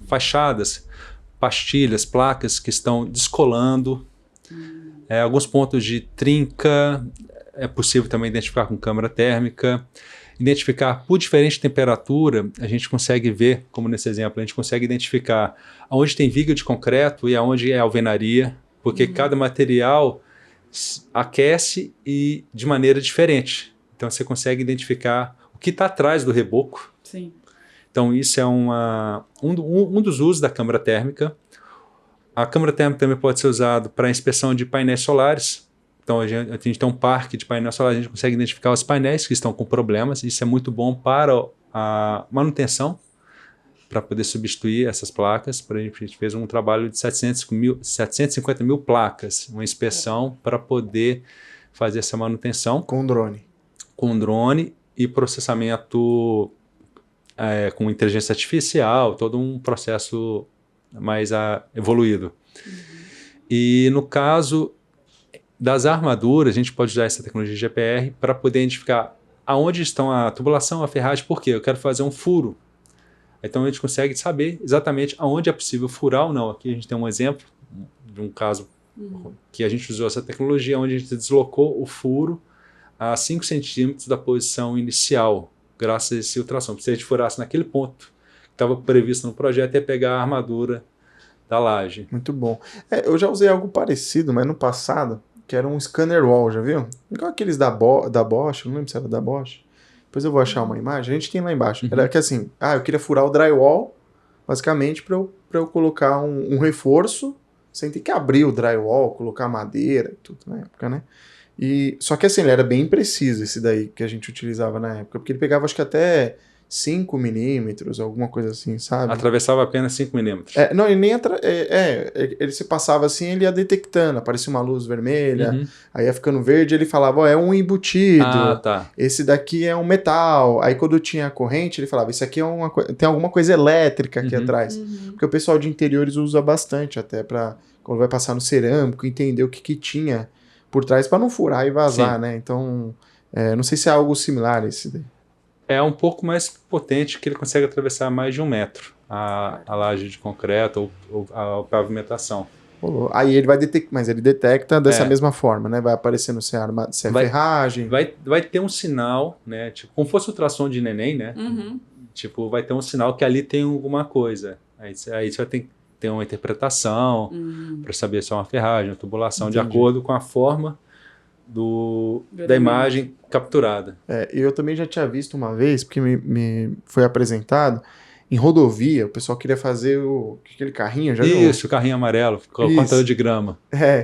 fachadas, pastilhas, placas que estão descolando, alguns pontos de trinca, é possível também identificar com câmara térmica. Identificar por diferente temperatura, a gente consegue ver, como nesse exemplo, a gente consegue identificar onde tem viga de concreto e aonde é alvenaria, porque cada material aquece e de maneira diferente. Então você consegue identificar o que está atrás do reboco. Sim. Então isso é um dos usos da câmara térmica. A câmara térmica também pode ser usada para inspeção de painéis solares. Então a gente tem um parque de painéis solares, a gente consegue identificar os painéis que estão com problemas. Isso é muito bom para a manutenção, para poder substituir essas placas. A gente fez um trabalho de 750 mil placas, uma inspeção para poder fazer essa manutenção. Com drone. Com drone e processamento com inteligência artificial, todo um processo mais evoluído. E no caso das armaduras, a gente pode usar essa tecnologia de GPR para poder identificar aonde estão a tubulação, a ferragem, por quê? Eu quero fazer um furo. Então a gente consegue saber exatamente aonde é possível furar ou não. Aqui a gente tem um exemplo de um caso que a gente usou essa tecnologia, onde a gente deslocou o furo a 5 centímetros da posição inicial, graças a esse ultrassom. Se a gente furasse naquele ponto que estava previsto no projeto, ia pegar a armadura da laje. Muito bom. Eu já usei algo parecido, mas no passado, que era um scanner wall, já viu? Igual aqueles da Bosch, não lembro se era da Bosch. Depois eu vou achar uma imagem, a gente tem lá embaixo. Era que assim, eu queria furar o drywall, basicamente, para eu colocar um reforço, sem ter que abrir o drywall, colocar madeira e tudo na época, né? Só que assim, ele era bem preciso, esse daí que a gente utilizava na época, porque ele pegava acho que até 5 milímetros, alguma coisa assim, sabe? Atravessava apenas 5 milímetros. Não, ele nem ele se passava assim, ele ia detectando, aparecia uma luz vermelha, aí ia ficando verde, ele falava, é um embutido, esse daqui é um metal, aí quando tinha a corrente, ele falava, isso aqui tem alguma coisa elétrica aqui atrás, porque o pessoal de interiores usa bastante até para quando vai passar no cerâmico, entender o que tinha por trás para não furar e vazar, né? Então, não sei se é algo similar esse daí. É um pouco mais potente, que ele consegue atravessar mais de 1 metro a laje de concreto ou a pavimentação. Aí ele vai detectar, mas ele detecta dessa mesma forma, né? Vai aparecendo se é ferragem. Vai ter um sinal, né? Tipo, como fosse ultrassom de neném, né? Tipo, vai ter um sinal que ali tem alguma coisa. Aí você vai ter uma interpretação para saber se é uma ferragem, uma tubulação, de acordo com a forma da imagem capturada. Eu também já tinha visto uma vez, porque me foi apresentado, em rodovia, o pessoal queria fazer aquele carrinho, já viu? Isso, o carrinho amarelo, cortador de grama.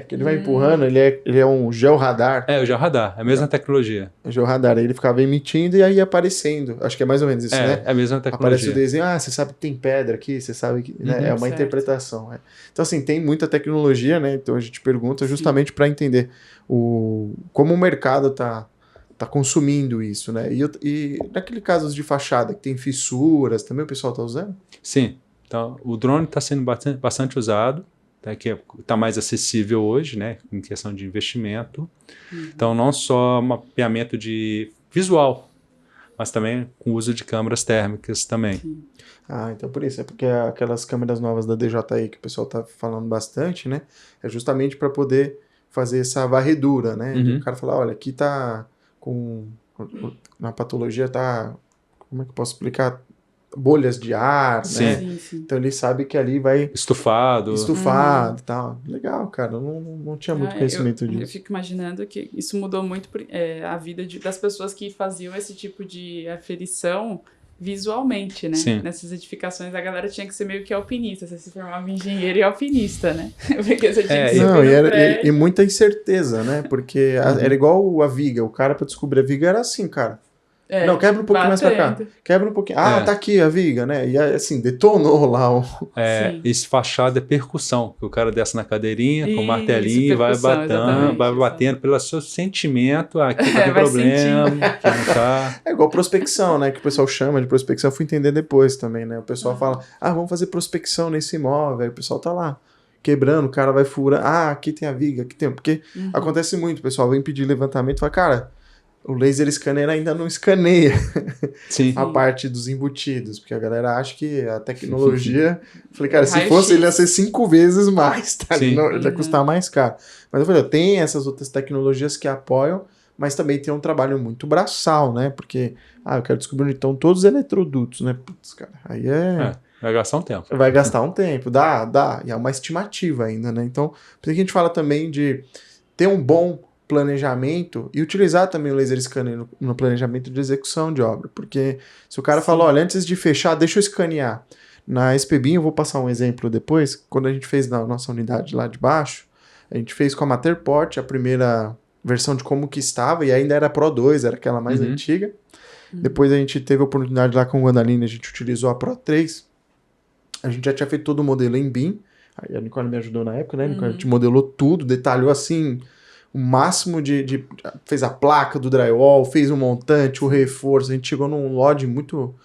Que ele vai empurrando, ele é um georradar. O georradar, é a mesma tecnologia. O georradar, aí ele ficava emitindo e aí ia aparecendo. Acho que é mais ou menos isso, né? É a mesma tecnologia. Aparece o desenho, você sabe que tem pedra aqui, você sabe que... né? É uma interpretação. Então, assim, tem muita tecnologia, né? Então a gente pergunta justamente para entender como o mercado tá consumindo isso, né? E naquele caso de fachada que tem fissuras, também o pessoal está usando? Sim. Então, o drone está sendo bastante usado, que está mais acessível hoje, né? Em questão de investimento. Então, não só mapeamento de visual, mas também com o uso de câmeras térmicas também. Sim. Ah, então por isso. É porque aquelas câmeras novas da DJI que o pessoal tá falando bastante, né? É justamente para poder fazer essa varredura, né? Uhum. O cara falar, olha, aqui tá com... Na patologia tá... Como é que eu posso explicar? Bolhas de ar, Sim. né? Sim, sim. Então ele sabe que ali vai Estufado. estufado e tal. Legal, cara. Eu não tinha muito conhecimento Eu disso. fico imaginando que isso mudou muito a vida das pessoas que faziam esse tipo de aferição visualmente, né? Sim. Nessas edificações a galera tinha que ser meio que alpinista, você se formava em engenheiro e alpinista, né? Porque você tinha que subir Não, no e prédio. muita incerteza, né? Porque era igual a viga. O cara, pra descobrir a viga, era assim, cara. Não, quebra um pouquinho mais pra cá. batendo. Quebra um pouquinho. Ah, tá aqui a viga, né? E assim, detonou lá o... Sim. Esse fachado é percussão, que o cara desce na cadeirinha com o Isso, martelinho e vai percussão, exatamente, batendo pelo seu sentimento, aqui tá com vai problema, que não tá. É igual prospecção, né? Que o pessoal chama de prospecção. Eu fui entender depois também, né? O pessoal fala, vamos fazer prospecção nesse imóvel. Aí o pessoal tá lá quebrando, o cara vai furando. Ah, aqui tem a viga, aqui tem... Porque acontece muito, o pessoal vem pedir levantamento e fala, cara... O laser scanner ainda não escaneia Sim. a parte dos embutidos, porque a galera acha que a tecnologia... Falei, cara, se Raio-x. fosse, ele ia ser 5 vezes mais, tá? Sim. Ele ia custar mais caro. Mas eu falei, tem essas outras tecnologias que apoiam, mas também tem um trabalho muito braçal, né? Porque, eu quero descobrir onde estão todos os eletrodutos, né? Putz, cara, aí Vai gastar um tempo. vai gastar um tempo, dá, e é uma estimativa ainda, né? Então, por isso que a gente fala também de ter um bom planejamento e utilizar também o laser scanner no planejamento de execução de obra, porque se o cara fala, olha, antes de fechar, deixa eu escanear. Na SPBIM, eu vou passar um exemplo depois, quando a gente fez na nossa unidade lá de baixo, a gente fez com a Matterport a primeira versão de como que estava, e ainda era Pro 2, era aquela mais antiga. Depois a gente teve a oportunidade lá com o Guandaline, a gente utilizou a Pro 3, a gente já tinha feito todo o modelo em BIM, aí a Nicole me ajudou na época, né? A gente modelou tudo, detalhou assim... O máximo fez a placa do drywall, fez o montante, o reforço. A gente chegou num load muito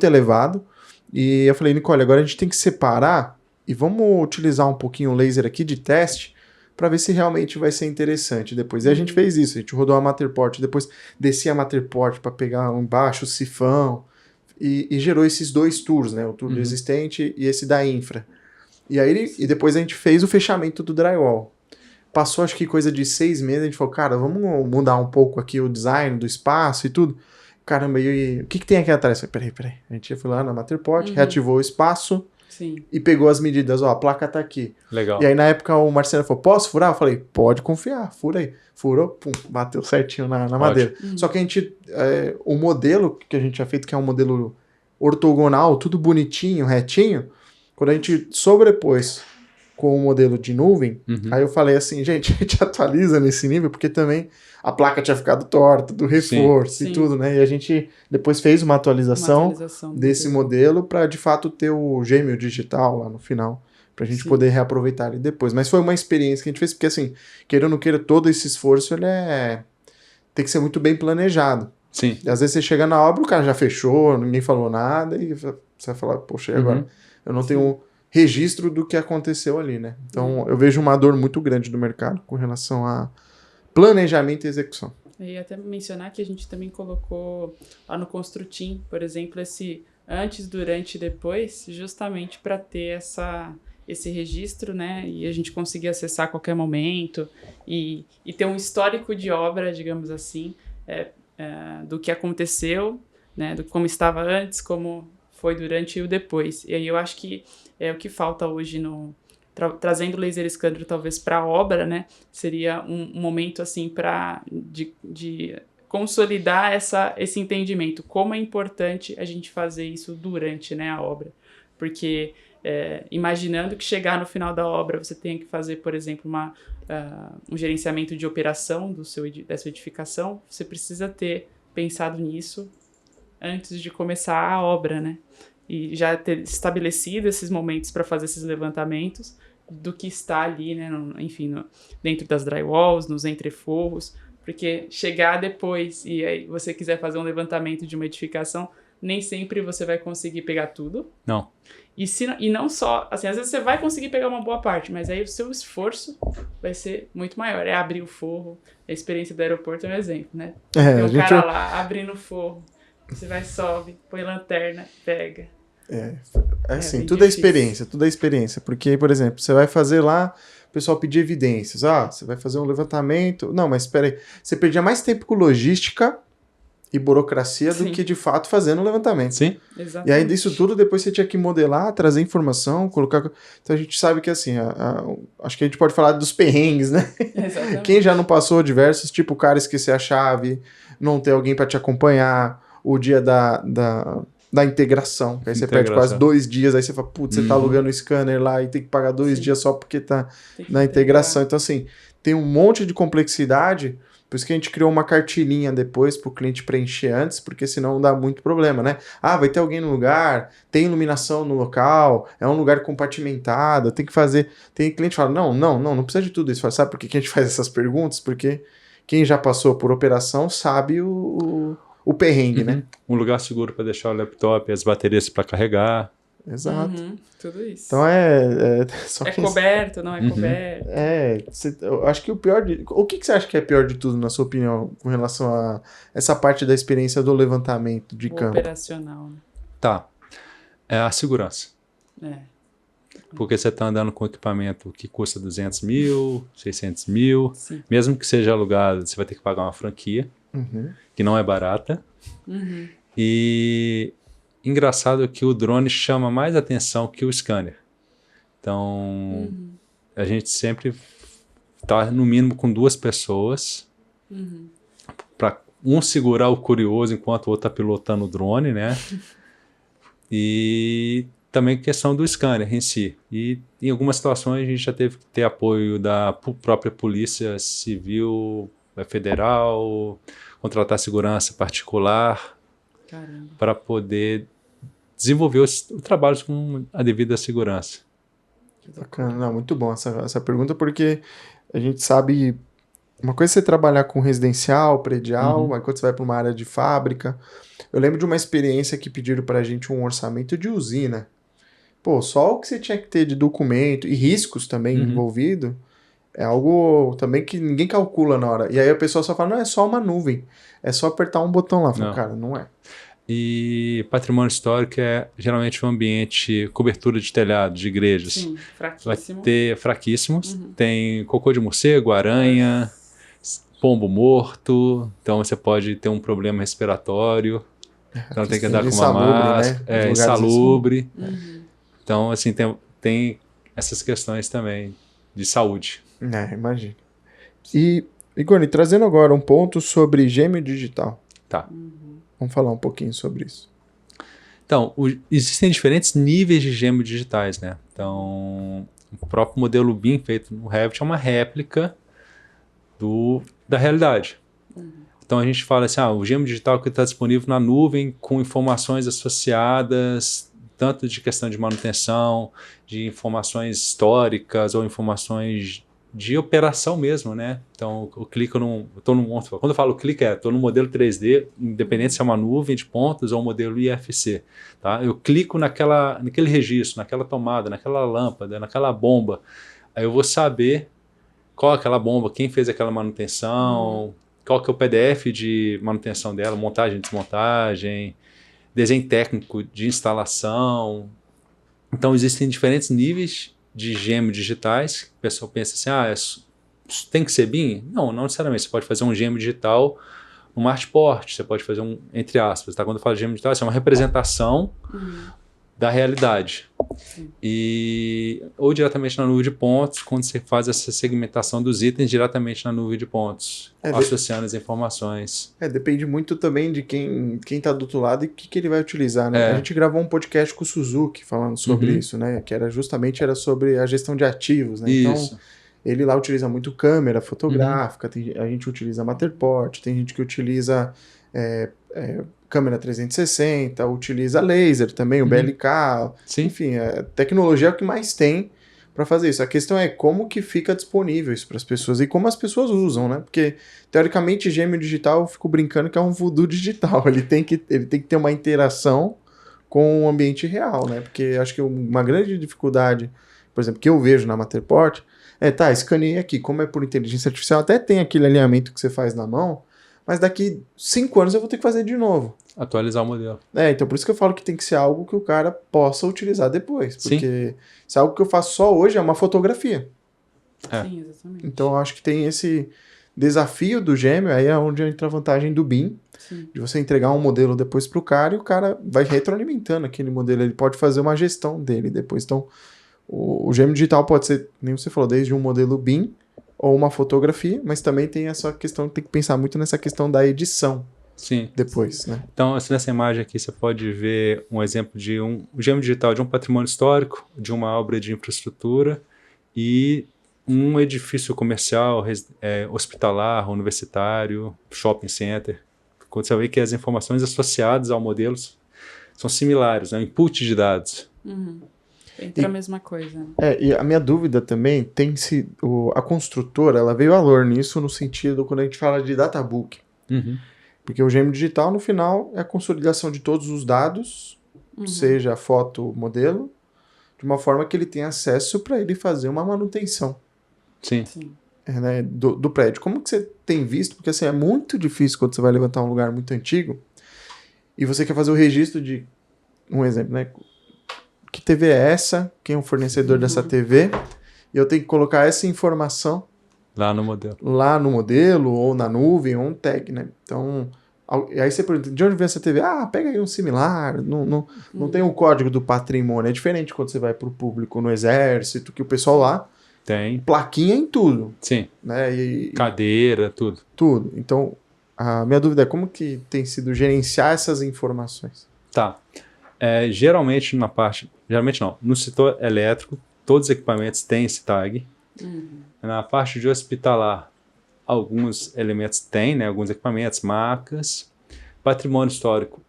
elevado. E eu falei, Nicole, agora a gente tem que separar e vamos utilizar um pouquinho o laser aqui de teste para ver se realmente vai ser interessante depois. E a gente fez isso, a gente rodou a Matterport, depois descia a Matterport para pegar embaixo o sifão e gerou esses 2 tours, né? O tour do existente e esse da infra. E aí depois a gente fez o fechamento do drywall. Passou acho que coisa de 6 meses, a gente falou, cara, vamos mudar um pouco aqui o design do espaço e tudo. Caramba, o que tem aqui atrás? Eu falei, peraí. A gente foi lá na Matterport, reativou o espaço e pegou as medidas. Ó, a placa tá aqui. Legal. E aí na época o Marcelo falou, posso furar? Eu falei, pode confiar, fura aí. Furou, pum, bateu certinho na madeira. Só que a gente, o modelo que a gente tinha feito, que é um modelo ortogonal, tudo bonitinho, retinho, quando a gente sobrepôs com o modelo de nuvem, aí eu falei assim, gente, a gente atualiza nesse nível, porque também a placa tinha ficado torta, do reforço e tudo, né? E a gente depois fez uma atualização desse modelo para, de fato, ter o gêmeo digital lá no final, pra gente poder reaproveitar ele depois. Mas foi uma experiência que a gente fez, porque assim, queira ou não queira, todo esse esforço, ele tem que ser muito bem planejado. Sim. E às vezes você chega na obra, o cara já fechou, ninguém falou nada, e você vai falar, poxa, e agora? Eu não tenho registro do que aconteceu ali, né? Então, eu vejo uma dor muito grande do mercado com relação a planejamento e execução. E até mencionar que a gente também colocou lá no Construtim, por exemplo, esse antes, durante e depois, justamente para ter esse registro, né? E a gente conseguir acessar a qualquer momento e ter um histórico de obra, digamos assim, do que aconteceu, né? Do como estava antes, como foi durante e o depois. E aí eu acho que é o que falta hoje trazendo o laser scanner talvez para a obra, né? Seria um momento assim de consolidar esse entendimento, como é importante a gente fazer isso durante, né, a obra. Porque imaginando que chegar no final da obra você tenha que fazer, por exemplo, um gerenciamento de operação dessa edificação, você precisa ter pensado nisso antes de começar a obra, né? E já ter estabelecido esses momentos para fazer esses levantamentos do que está ali, né? Dentro das drywalls, nos entreforros, porque chegar depois e aí você quiser fazer um levantamento de uma edificação, nem sempre você vai conseguir pegar tudo. Não. E não só, assim, às vezes você vai conseguir pegar uma boa parte, mas aí o seu esforço vai ser muito maior. É abrir o forro. A experiência do aeroporto é um exemplo, né? Tem um cara lá abrindo o forro. Você vai, sobe, põe lanterna, pega. É assim, bem tudo é difícil. experiência, tudo é experiência. Porque, por exemplo, você vai fazer lá, o pessoal pedir evidências. Ah, você vai fazer um levantamento. Não, mas espera aí. Você perdia mais tempo com logística e burocracia do Sim. que, de fato, fazendo o levantamento. Sim? Exatamente. E aí, disso tudo, depois você tinha que modelar, trazer informação, colocar... Então, a gente sabe que, assim, acho que a gente pode falar dos perrengues, né? Exatamente. Quem já não passou diversos, tipo o cara esquecer a chave, não ter alguém para te acompanhar, o dia da integração, que aí você perde quase 2 dias, aí você fala, putz, você tá alugando o scanner lá e tem que pagar 2 Sim. dias só porque tá Tem que na integração. integrar. Então, assim, tem um monte de complexidade, por isso que a gente criou uma cartilinha depois pro cliente preencher antes, porque senão dá muito problema, né? Ah, vai ter alguém no lugar, tem iluminação no local, é um lugar compartimentado, tem que fazer... Tem cliente que fala, não precisa de tudo isso. Fala, sabe por que a gente faz essas perguntas? Porque quem já passou por operação sabe o perrengue, né? Um lugar seguro para deixar o laptop e as baterias para carregar. Exato. Tudo isso. Então só É que coberto, não é coberto. eu acho que o pior o que você acha que é pior de tudo, na sua opinião, com relação a essa parte da experiência do levantamento de O campo? operacional, né? Tá. É a segurança. É. Porque você está andando com equipamento que custa 200 mil, 600 mil. Sim. Mesmo que seja alugado, você vai ter que pagar uma franquia, que não é barata. E engraçado que o drone chama mais atenção que o scanner. Então, a gente sempre está no mínimo com 2 pessoas para um segurar o curioso enquanto o outro está pilotando o drone, né? E também questão do scanner em si. E em algumas situações a gente já teve que ter apoio da própria Polícia Civil Federal, contratar segurança particular para poder desenvolver o trabalho com a devida segurança. Bacana, não, muito bom essa pergunta, porque a gente sabe, uma coisa é você trabalhar com residencial, predial, mas quando você vai para uma área de fábrica, eu lembro de uma experiência que pediram para a gente um orçamento de usina. Pô, só o que você tinha que ter de documento e riscos também envolvido é algo também que ninguém calcula na hora. E aí a pessoa só fala, não, é só uma nuvem, é só apertar um botão lá. Fala, cara, não é. E patrimônio histórico é geralmente um ambiente, cobertura de telhado, de igrejas. Sim, Vai fraquíssimo. ter fraquíssimos. Tem cocô de morcego, aranha, pombo morto. Então você pode ter um problema respiratório. Então tem que andar com uma máscara. Né? Insalubre. Então, assim, tem essas questões também de saúde. Imagina. E, Igor, trazendo agora um ponto sobre gêmeo digital. Tá. Vamos falar um pouquinho sobre isso. Então, existem diferentes níveis de gêmeos digitais, né? Então, o próprio modelo BIM feito no Revit é uma réplica da realidade. Então, a gente fala assim, o gêmeo digital que está disponível na nuvem com informações associadas, tanto de questão de manutenção, de informações históricas ou informações de operação mesmo, né? Então, eu clico quando eu falo clique, estou no modelo 3D, independente se é uma nuvem de pontos ou um modelo IFC, tá? Eu clico naquele registro, naquela tomada, naquela lâmpada, naquela bomba, aí eu vou saber qual é aquela bomba, quem fez aquela manutenção, qual que é o PDF de manutenção dela, montagem, desmontagem, desenho técnico de instalação. Então, existem diferentes níveis de gêmeos digitais. O pessoal pensa assim, tem que ser BIM? Não necessariamente. Você pode fazer um gêmeo digital numa artport, você pode fazer entre aspas, tá? Quando eu falo de gêmeo digital, isso é uma representação da realidade. Ou diretamente na nuvem de pontos, quando você faz essa segmentação dos itens diretamente na nuvem de pontos, associando as informações. Depende muito também de quem tá do outro lado e o que ele vai utilizar, né? A gente gravou um podcast com o Suzuki falando sobre isso, né? Que era sobre a gestão de ativos, né? Isso. Então, ele lá utiliza muito câmera fotográfica, a gente utiliza Matterport, tem gente que utiliza câmera 360, utiliza laser também, o BLK. Sim. Enfim, a tecnologia é o que mais tem para fazer isso. A questão é como que fica disponível isso para as pessoas e como as pessoas usam, né? Porque, teoricamente, gêmeo digital, eu fico brincando que é um voodoo digital. Ele tem que ter uma interação com o ambiente real, né? Porque acho que uma grande dificuldade, por exemplo, que eu vejo na Matterport, escaneei aqui, como é por inteligência artificial, até tem aquele alinhamento que você faz na mão, mas daqui 5 anos eu vou ter que fazer de novo. Atualizar o modelo. Então por isso que eu falo que tem que ser algo que o cara possa utilizar depois. Sim. Porque se algo que eu faço só hoje é uma fotografia. Sim, exatamente. Então eu acho que tem esse desafio do gêmeo, aí é onde entra a vantagem do BIM, Sim. de você entregar um modelo depois para o cara e o cara vai retroalimentando aquele modelo, ele pode fazer uma gestão dele depois. Então o gêmeo digital pode ser, nem você falou, desde um modelo BIM ou uma fotografia, mas também tem essa questão, tem que pensar muito nessa questão da edição. Sim. Depois, né? Então, assim, nessa imagem aqui você pode ver um exemplo de um gêmeo digital de um patrimônio histórico, de uma obra de infraestrutura e um edifício comercial, hospitalar, universitário, shopping center. Quando você vê que as informações associadas ao modelo são similares, é um input de dados. Entra a mesma coisa. Né? E a minha dúvida também tem se a construtora, ela veio a valor nisso no sentido quando a gente fala de databook. Porque o gêmeo digital, no final, é a consolidação de todos os dados, seja foto, modelo, de uma forma que ele tenha acesso para ele fazer uma manutenção. Sim. Né, do prédio. Como que você tem visto? Porque assim, é muito difícil quando você vai levantar um lugar muito antigo e você quer fazer o registro de, um exemplo, né? Que TV é essa? Quem é o fornecedor dessa TV? E eu tenho que colocar essa informação Lá no modelo. lá no modelo, ou na nuvem, ou um tag, né? Então, aí você pergunta, de onde vem essa TV? Pega aí um similar, não tem o código do patrimônio, é diferente quando você vai para o público, no exército, que o pessoal lá tem plaquinha em tudo. Sim. Né? Cadeira, tudo. Tudo. Então, a minha dúvida é como que tem sido gerenciar essas informações? Tá. Geralmente não. No setor elétrico, todos os equipamentos têm esse tag. Na parte de hospitalar, alguns elementos têm, né? Alguns equipamentos, marcas. Patrimônio histórico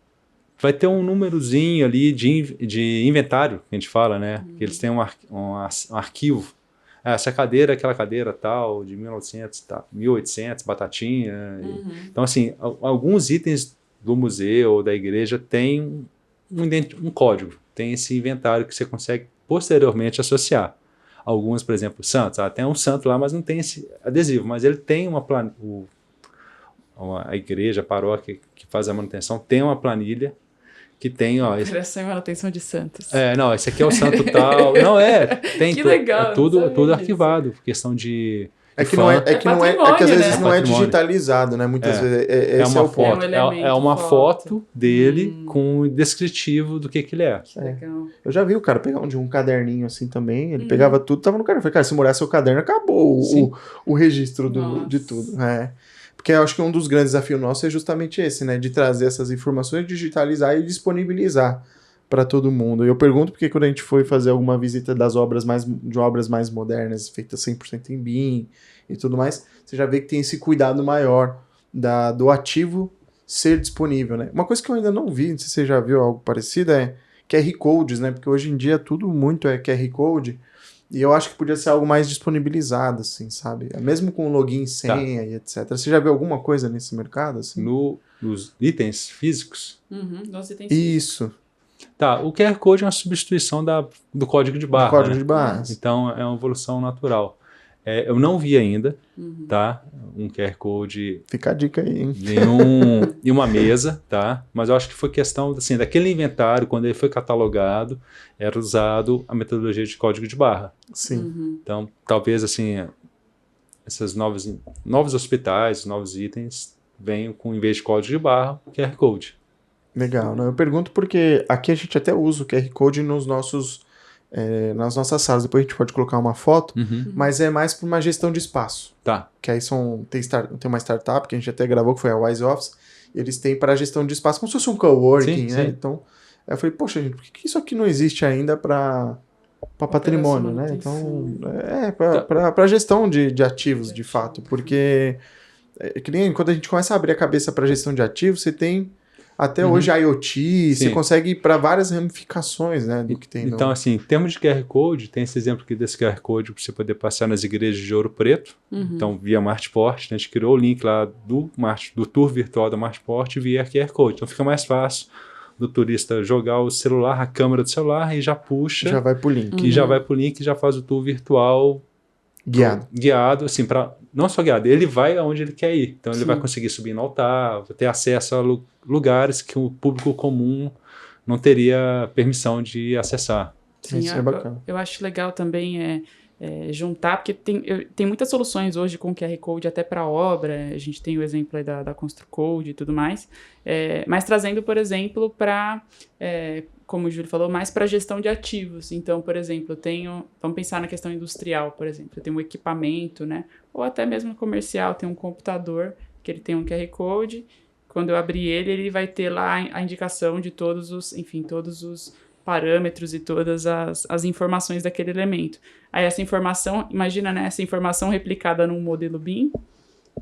vai ter um númerozinho ali de inventário, que a gente fala, né? Que eles têm um arquivo. Essa cadeira, aquela cadeira tal, de 1900, tá, 1800, batatinha. Então, assim, alguns itens do museu ou da igreja têm um código, tem esse inventário que você consegue posteriormente associar. Alguns, por exemplo, santos. Tem um santo lá, mas não tem esse adesivo, mas ele tem a igreja, a paróquia que faz a manutenção, tem uma planilha que tem, Operação e manutenção de santos. Não, esse aqui é o santo tal. Não, tem. Que legal. É tudo arquivado, por questão de... É que às vezes não é digitalizado, né? Muitas vezes esse é o ponto. É uma foto dele com o descritivo do que ele é. Legal. Eu já vi o cara pegar um caderninho assim também, ele pegava tudo, tava no caderno. Eu falei, cara, se molhar seu caderno, acabou o registro de tudo. Porque eu acho que um dos grandes desafios nossos é justamente esse, né? De trazer essas informações, digitalizar e disponibilizar para todo mundo. Eu pergunto porque quando a gente foi fazer alguma visita de obras mais modernas, feitas 100% em BIM e tudo mais, você já vê que tem esse cuidado maior do ativo ser disponível, né? Uma coisa que eu ainda não vi, não sei se você já viu algo parecido, é QR Codes, né? Porque hoje em dia tudo muito é QR Code e eu acho que podia ser algo mais disponibilizado, assim, sabe? Mesmo com login, senha e etc. Você já viu alguma coisa nesse mercado, assim? Nos itens físicos? Nos itens Isso. Tá, o QR Code é uma substituição do código de barra. Do código de barra. Então, é uma evolução natural. Eu não vi ainda, tá? Um QR Code... Fica a dica aí, hein? Em uma mesa, tá? Mas eu acho que foi questão, assim, daquele inventário, quando ele foi catalogado, era usado a metodologia de código de barra. Sim. Então, talvez, assim, esses novos hospitais, novos itens, venham com, em vez de código de barra, QR Code. Legal, né? Eu pergunto porque aqui a gente até usa o QR Code nas nossas salas. Depois a gente pode colocar uma foto, mas é mais para uma gestão de espaço. Tá. Que aí tem uma startup que a gente até gravou, que foi a Wise Office, e eles têm para gestão de espaço, como se fosse um coworking, né? Sim. Então, eu falei, poxa, gente, por que isso aqui não existe ainda para patrimônio, né? Então, para gestão de ativos, de fato. Porque, que nem quando a gente começa a abrir a cabeça para gestão de ativos, você tem... Até hoje IoT, você consegue ir para várias ramificações, né, do que tem. Então, assim, em termos de QR Code, tem esse exemplo aqui desse QR Code para você poder passar nas igrejas de Ouro Preto. Então, via Martport, a gente criou o link lá do tour virtual da Martport via QR Code. Então, fica mais fácil do turista jogar o celular, a câmera do celular e já puxa. Já vai pro link. E já vai pro link e já faz o tour virtual Guiado. Assim, não só guiado, ele vai aonde ele quer ir. Então ele Sim. vai conseguir subir no altar, vai ter acesso a lugares que o público comum não teria permissão de acessar. Sim, Isso é bacana. eu acho legal também juntar, porque tem muitas soluções hoje com QR Code até para obra, a gente tem o exemplo aí da ConstruCode e tudo mais, mas trazendo, por exemplo, para, como o Júlio falou, mais para gestão de ativos. Então, por exemplo, vamos pensar na questão industrial, por exemplo, eu tenho um equipamento, né, ou até mesmo comercial, tem um computador que ele tem um QR Code, quando eu abrir ele vai ter lá a indicação de todos os parâmetros e todas as informações daquele elemento. Aí essa informação, imagina, né, essa informação replicada num modelo BIM,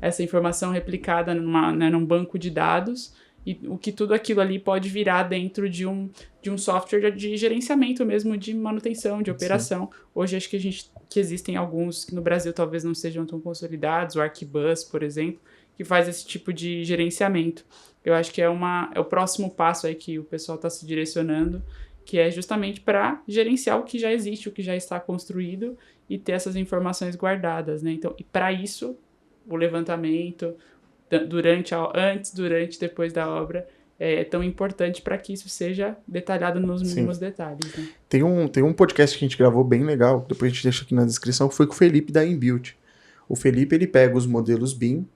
essa informação replicada num banco de dados, e o que tudo aquilo ali pode virar dentro de um software de gerenciamento mesmo, de manutenção, de operação. Sim. Hoje acho que existem alguns que no Brasil talvez não sejam tão consolidados, o Arquibus, por exemplo, que faz esse tipo de gerenciamento. Eu acho que é o próximo passo aí que o pessoal está se direcionando, que é justamente para gerenciar o que já existe, o que já está construído e ter essas informações guardadas, né? Então, e para isso, o levantamento antes, durante, depois da obra é tão importante para que isso seja detalhado nos mínimos detalhes, né? Tem um podcast que a gente gravou bem legal, depois a gente deixa aqui na descrição, que foi com o Felipe da Inbuilt. O Felipe, ele pega os modelos BIM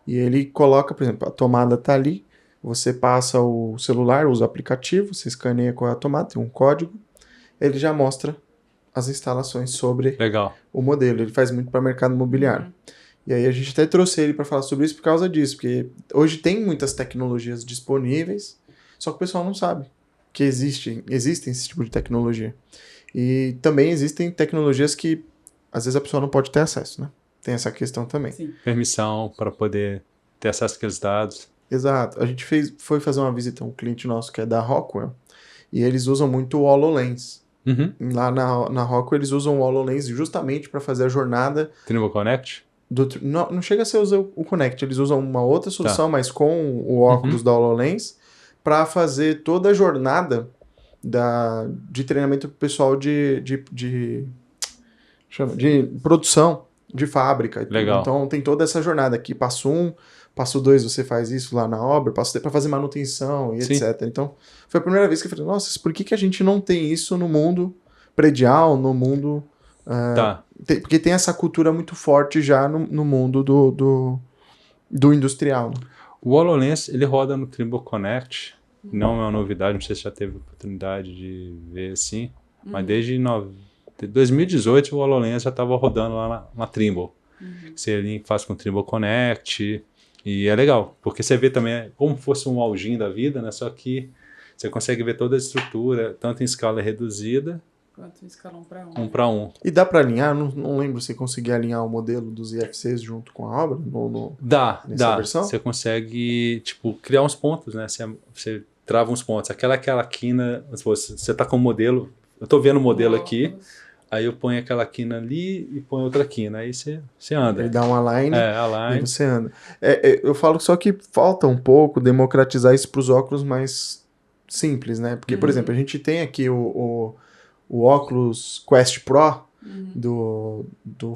e ele coloca, por exemplo, a tomada tá ali, você passa o celular, usa o aplicativo, você escaneia qual é a tomada, tem um código, ele já mostra as instalações sobre o modelo. Ele faz muito para mercado imobiliário. E aí a gente até trouxe ele para falar sobre isso por causa disso, porque hoje tem muitas tecnologias disponíveis, só que o pessoal não sabe que existem esse tipo de tecnologia. E também existem tecnologias que às vezes a pessoa não pode ter acesso, né? Tem essa questão também. Sim. Permissão para poder ter acesso àqueles dados. Exato. A gente foi fazer uma visita a um cliente nosso que é da Rockwell, e eles usam muito o HoloLens. Uhum. Lá na Rockwell eles usam o HoloLens justamente para fazer a jornada... Trimble Connect? Não chega a ser o Connect, eles usam uma outra solução, mas com o óculos da HoloLens, para fazer toda a jornada de treinamento pro pessoal de produção, de fábrica. Legal. Então tem toda essa jornada aqui, passo 1, passo 2 você faz isso lá na obra, passo 3 para fazer manutenção e etc. Então foi a primeira vez que eu falei, nossa, por que a gente não tem isso no mundo predial, no mundo... porque tem essa cultura muito forte já no mundo do industrial. Né? O HoloLens, ele roda no Trimble Connect, não é uma novidade, não sei se já teve oportunidade de ver assim, mas desde 2018 o HoloLens já estava rodando lá na Trimble. Você faz com o Trimble Connect e é legal, porque você vê também como fosse um algin da vida, né? Só que você consegue ver toda a estrutura, tanto em escala reduzida, quanto em escala 1 para 1. E dá para alinhar? Não lembro se conseguir alinhar o modelo dos IFCs junto com a obra? Dá. Versão? Você consegue, criar uns pontos, né? Você trava uns pontos. Aquela quina, você tá com o modelo, eu tô vendo o modelo aqui, aí eu ponho aquela quina ali e ponho outra quina, aí você anda. Ele dá um align, align. E você anda. Eu falo só que falta um pouco democratizar isso para os óculos mais simples, né? Porque, por exemplo, a gente tem aqui o Oculus Quest Pro do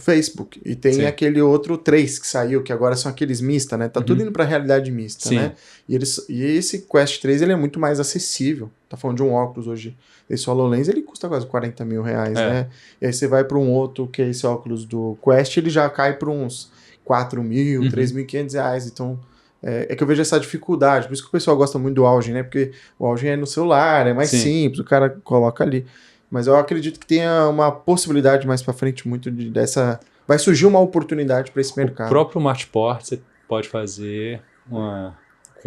Facebook. E tem aquele outro 3 que saiu, que agora são aqueles mista, né? Tá tudo indo pra realidade mista, né? E esse Quest 3, ele é muito mais acessível. Tá falando de um óculos hoje. Esse HoloLens, ele custa quase 40 mil reais, né? E aí você vai para um outro, que é esse óculos do Quest, ele já cai para uns 4 mil, 3.500 reais. Então, é que eu vejo essa dificuldade. Por isso que o pessoal gosta muito do Algin, né? Porque o Algin é no celular, é mais simples, o cara coloca ali. Mas eu acredito que tenha uma possibilidade mais para frente muito dessa... Vai surgir uma oportunidade para esse mercado. O próprio Matchport você pode fazer com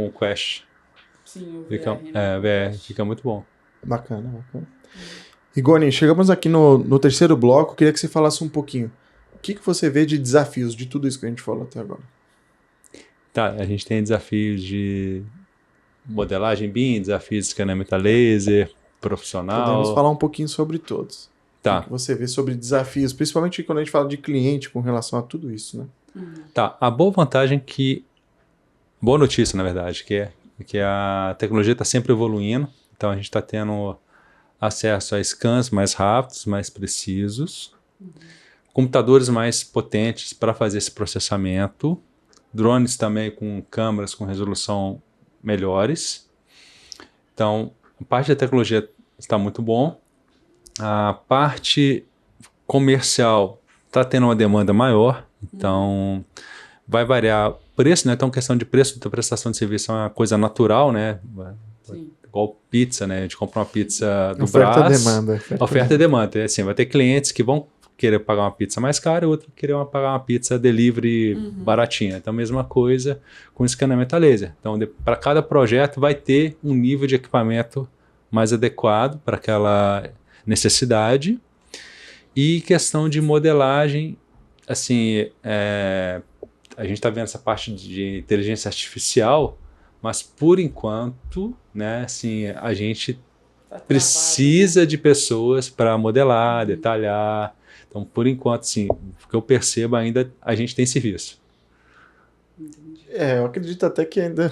o Quest. Sim, o VR fica muito bom. Bacana. Igoni, chegamos aqui no terceiro bloco. Queria que você falasse um pouquinho. O que você vê de desafios de tudo isso que a gente falou até agora? A gente tem desafios de modelagem BIM, desafios de escaneamento a laser, profissional. Podemos falar um pouquinho sobre todos. Tá. O que você vê sobre desafios, principalmente quando a gente fala de cliente com relação a tudo isso, né? A boa vantagem boa notícia, na verdade, que a tecnologia está sempre evoluindo, então a gente está tendo acesso a scans mais rápidos, mais precisos. computadores mais potentes para fazer esse processamento, drones também com câmeras com resolução melhores. Então, a parte da tecnologia está muito bom. A parte comercial está tendo uma demanda maior, então vai variar o preço, né? Então, questão de preço da prestação de serviço é uma coisa natural, né? Sim. Igual pizza, né? A gente compra uma pizza do Oferta Brás. e demanda. Oferta e demanda. É assim, vai ter clientes que vão querer pagar uma pizza mais cara e outro querer pagar uma pizza delivery baratinha. Então, a mesma coisa com escaneamento a laser. Então, para cada projeto vai ter um nível de equipamento mais adequado para aquela necessidade. E questão de modelagem, assim, a gente está vendo essa parte de inteligência artificial, mas por enquanto, né, assim, a gente precisa de pessoas para modelar, detalhar. Então, por enquanto, assim, o que eu percebo ainda, a gente tem serviço. Eu acredito até que ainda...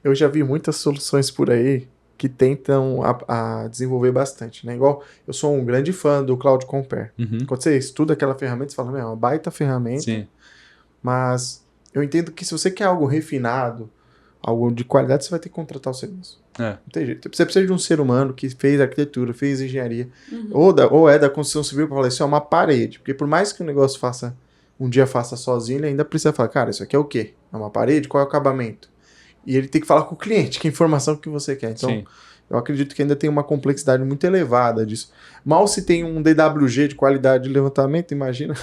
Eu já vi muitas soluções por aí que tentam a desenvolver bastante, né? Igual, eu sou um grande fã do Cloud Compare. Quando você estuda aquela ferramenta, você fala, é uma baita ferramenta. Sim. Mas eu entendo que se você quer algo refinado, algo de qualidade, você vai ter que contratar o serviço. Não tem jeito. Você precisa de um ser humano que fez arquitetura, fez engenharia, ou é da construção civil para falar, isso é uma parede. Porque por mais que o negócio um dia faça sozinho, ele ainda precisa falar, cara, isso aqui é o quê? É uma parede? Qual é o acabamento? E ele tem que falar com o cliente, que informação que você quer. Então, eu acredito que ainda tem uma complexidade muito elevada disso. Mal se tem um DWG de qualidade de levantamento, imagina.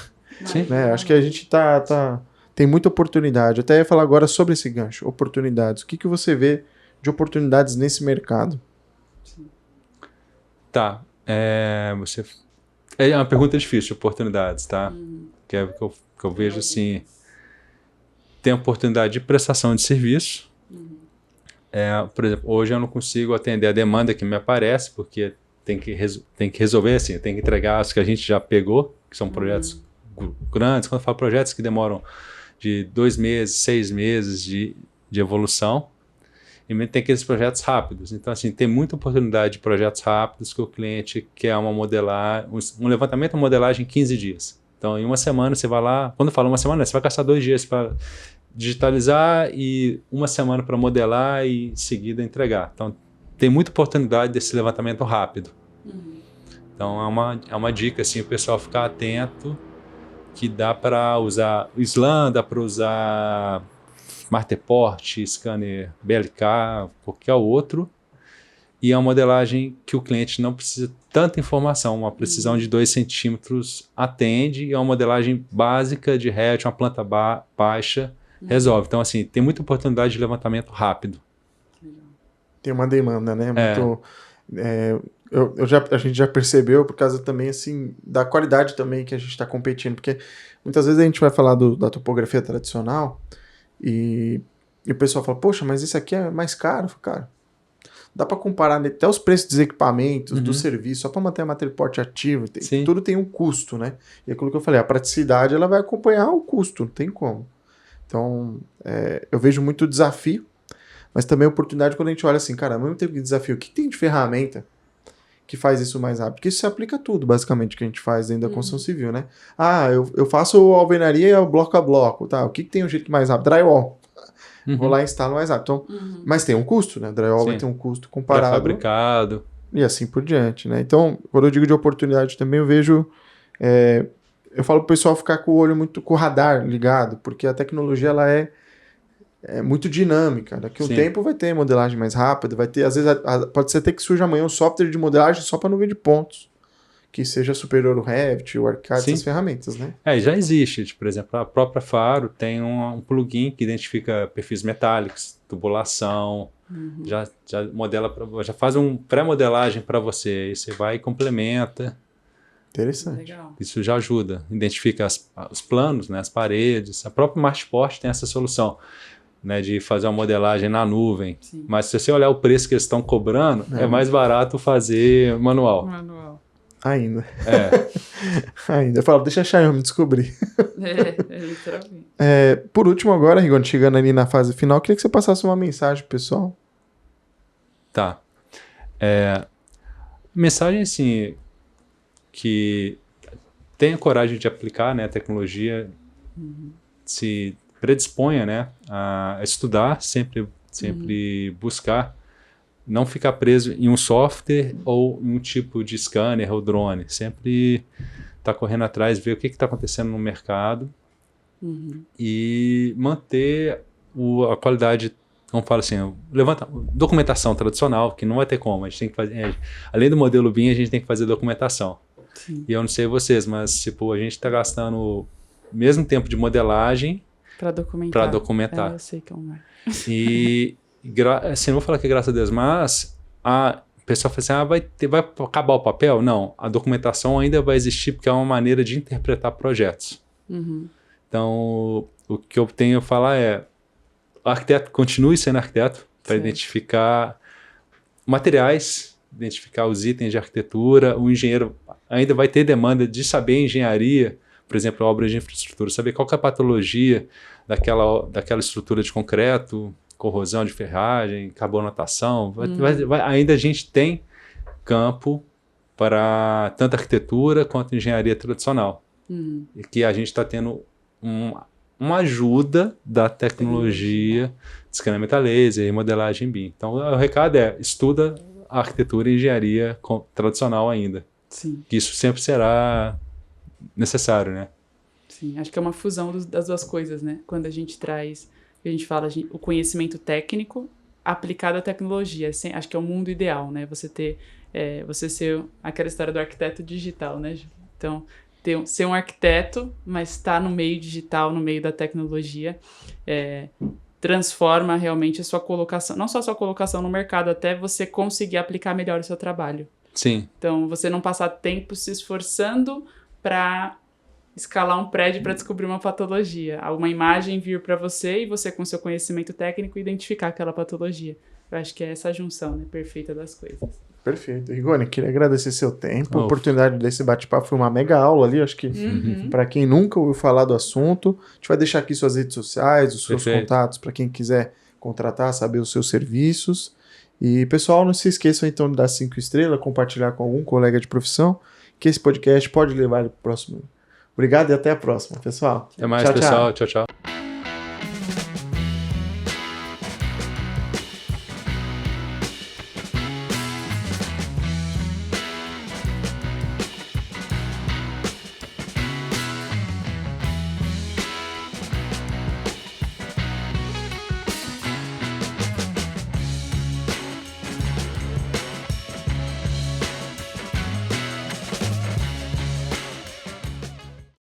Sim. Né? Acho que a gente tem muita oportunidade. Até ia falar agora sobre esse gancho, oportunidades. O que você vê de oportunidades nesse mercado? Tá. É uma pergunta difícil, oportunidades, tá? Que é o que eu vejo, assim, tem oportunidade de prestação de serviço. Por exemplo, hoje eu não consigo atender a demanda que me aparece, porque tem que resolver, assim, tem que entregar as que a gente já pegou, que são projetos grandes. Quando eu falo projetos que demoram de 2 meses, 6 meses de evolução, e tem aqueles projetos rápidos. Então, assim, tem muita oportunidade de projetos rápidos que o cliente quer um levantamento, uma modelagem em 15 dias. Então, em uma semana você vai lá, quando eu falo uma semana, você vai gastar 2 dias para digitalizar e uma semana para modelar e em seguida entregar. Então, tem muita oportunidade desse levantamento rápido. Então, é uma dica, assim, o pessoal ficar atento, que dá para usar o SLAM, dá para usar Matterport, scanner BLK, qualquer outro, e é uma modelagem que o cliente não precisa tanta informação, uma precisão de 2 centímetros atende, e é uma modelagem básica de RET, uma planta baixa, resolve. Então, assim, tem muita oportunidade de levantamento rápido. Tem uma demanda, né? A gente já percebeu por causa também, assim, da qualidade também que a gente está competindo, porque muitas vezes a gente vai falar da topografia tradicional e o pessoal fala, poxa, mas esse aqui é mais caro. Cara, dá para comparar até os preços dos equipamentos, do serviço, só para manter a Matterport ativo, tudo tem um custo, né? E aquilo que eu falei, a praticidade ela vai acompanhar o custo, não tem como. Então, eu vejo muito desafio, mas também oportunidade quando a gente olha assim, cara, ao mesmo tempo que desafio, o que tem de ferramenta que faz isso mais rápido? Porque isso se aplica a tudo, basicamente, que a gente faz dentro da construção civil, né? Eu faço alvenaria e bloco a bloco, tá? O que tem um jeito mais rápido? Drywall. Vou lá e instalo mais rápido. Então, mas tem um custo, né? Drywall vai ter um custo comparado. Pré-fabricado. E assim por diante, né? Então, quando eu digo de oportunidade também, eu vejo... eu falo pro pessoal ficar com o olho muito... com o radar ligado, porque a tecnologia, ela é muito dinâmica. Daqui a um tempo vai ter modelagem mais rápida, vai ter... Às vezes, pode ser até que surja amanhã um software de modelagem só para nuvem de pontos, que seja superior ao Revit, o ArchiCAD, essas ferramentas, né? Já existe. Por exemplo, a própria Faro tem um plugin que identifica perfis metálicos, tubulação, já modela, já faz uma pré-modelagem para você, e você vai e complementa. Interessante. Legal. Isso já ajuda. Identifica os planos, né, as paredes. A própria Matterport tem essa solução, né, de fazer uma modelagem na nuvem. Mas se você olhar o preço que eles estão cobrando, é mais barato fazer manual. Ainda. Ainda. Eu falo, deixa a Xiaomi descobrir. Literalmente. Por último agora, Rigon, chegando ali na fase final, queria que você passasse uma mensagem pro pessoal. Tá. Mensagem, assim, que tenha coragem de aplicar, né, a tecnologia, se predisponha, né, a estudar, sempre buscar, não ficar preso em um software ou em um tipo de scanner ou drone, sempre tá correndo atrás, ver o que está acontecendo no mercado e manter a qualidade, como fala assim, documentação tradicional, que não vai ter como, a gente tem que fazer, além do modelo BIM, a gente tem que fazer documentação. Sim. E eu não sei vocês, mas tipo, a gente está gastando o mesmo tempo de modelagem para documentar. É, eu sei como é. E assim, não vou falar que graças a Deus, mas o pessoal fala assim, vai acabar o papel? Não, a documentação ainda vai existir porque é uma maneira de interpretar projetos. Então, o que eu tenho a falar é, o arquiteto continue sendo arquiteto para identificar materiais, identificar os itens de arquitetura, o engenheiro ainda vai ter demanda de saber engenharia, por exemplo, obras de infraestrutura, saber qual que é a patologia daquela estrutura de concreto, corrosão de ferragem, carbonatação. Ainda a gente tem campo para tanto arquitetura quanto engenharia tradicional. E que a gente está tendo uma ajuda da tecnologia de escaneamento a laser e modelagem BIM. Então, o recado é, estuda a arquitetura e engenharia tradicional ainda. Sim. Que isso sempre será necessário, né? Sim, acho que é uma fusão das duas coisas, né? Quando a gente traz, a gente fala o conhecimento técnico aplicado à tecnologia. Acho que é o mundo ideal, né? Você ser aquela história do arquiteto digital, né? Então, ser um arquiteto, mas estar no meio digital, no meio da tecnologia, transforma realmente a sua colocação, não só a sua colocação no mercado, até você conseguir aplicar melhor o seu trabalho. Sim. Então, você não passar tempo se esforçando para escalar um prédio para descobrir uma patologia. Uma imagem vir para você e você, com seu conhecimento técnico, identificar aquela patologia. Eu acho que é essa junção, né, perfeita das coisas. Perfeito. Rigoni, queria agradecer seu tempo. A oportunidade desse bate-papo foi uma mega aula ali. Acho que para quem nunca ouviu falar do assunto, a gente vai deixar aqui suas redes sociais, os seus contatos para quem quiser contratar, saber os seus serviços. E, pessoal, não se esqueçam então de dar 5 estrelas, compartilhar com algum colega de profissão, que esse podcast pode levar ele para o próximo. Obrigado e até a próxima, pessoal. Até mais, pessoal. Tchau, tchau.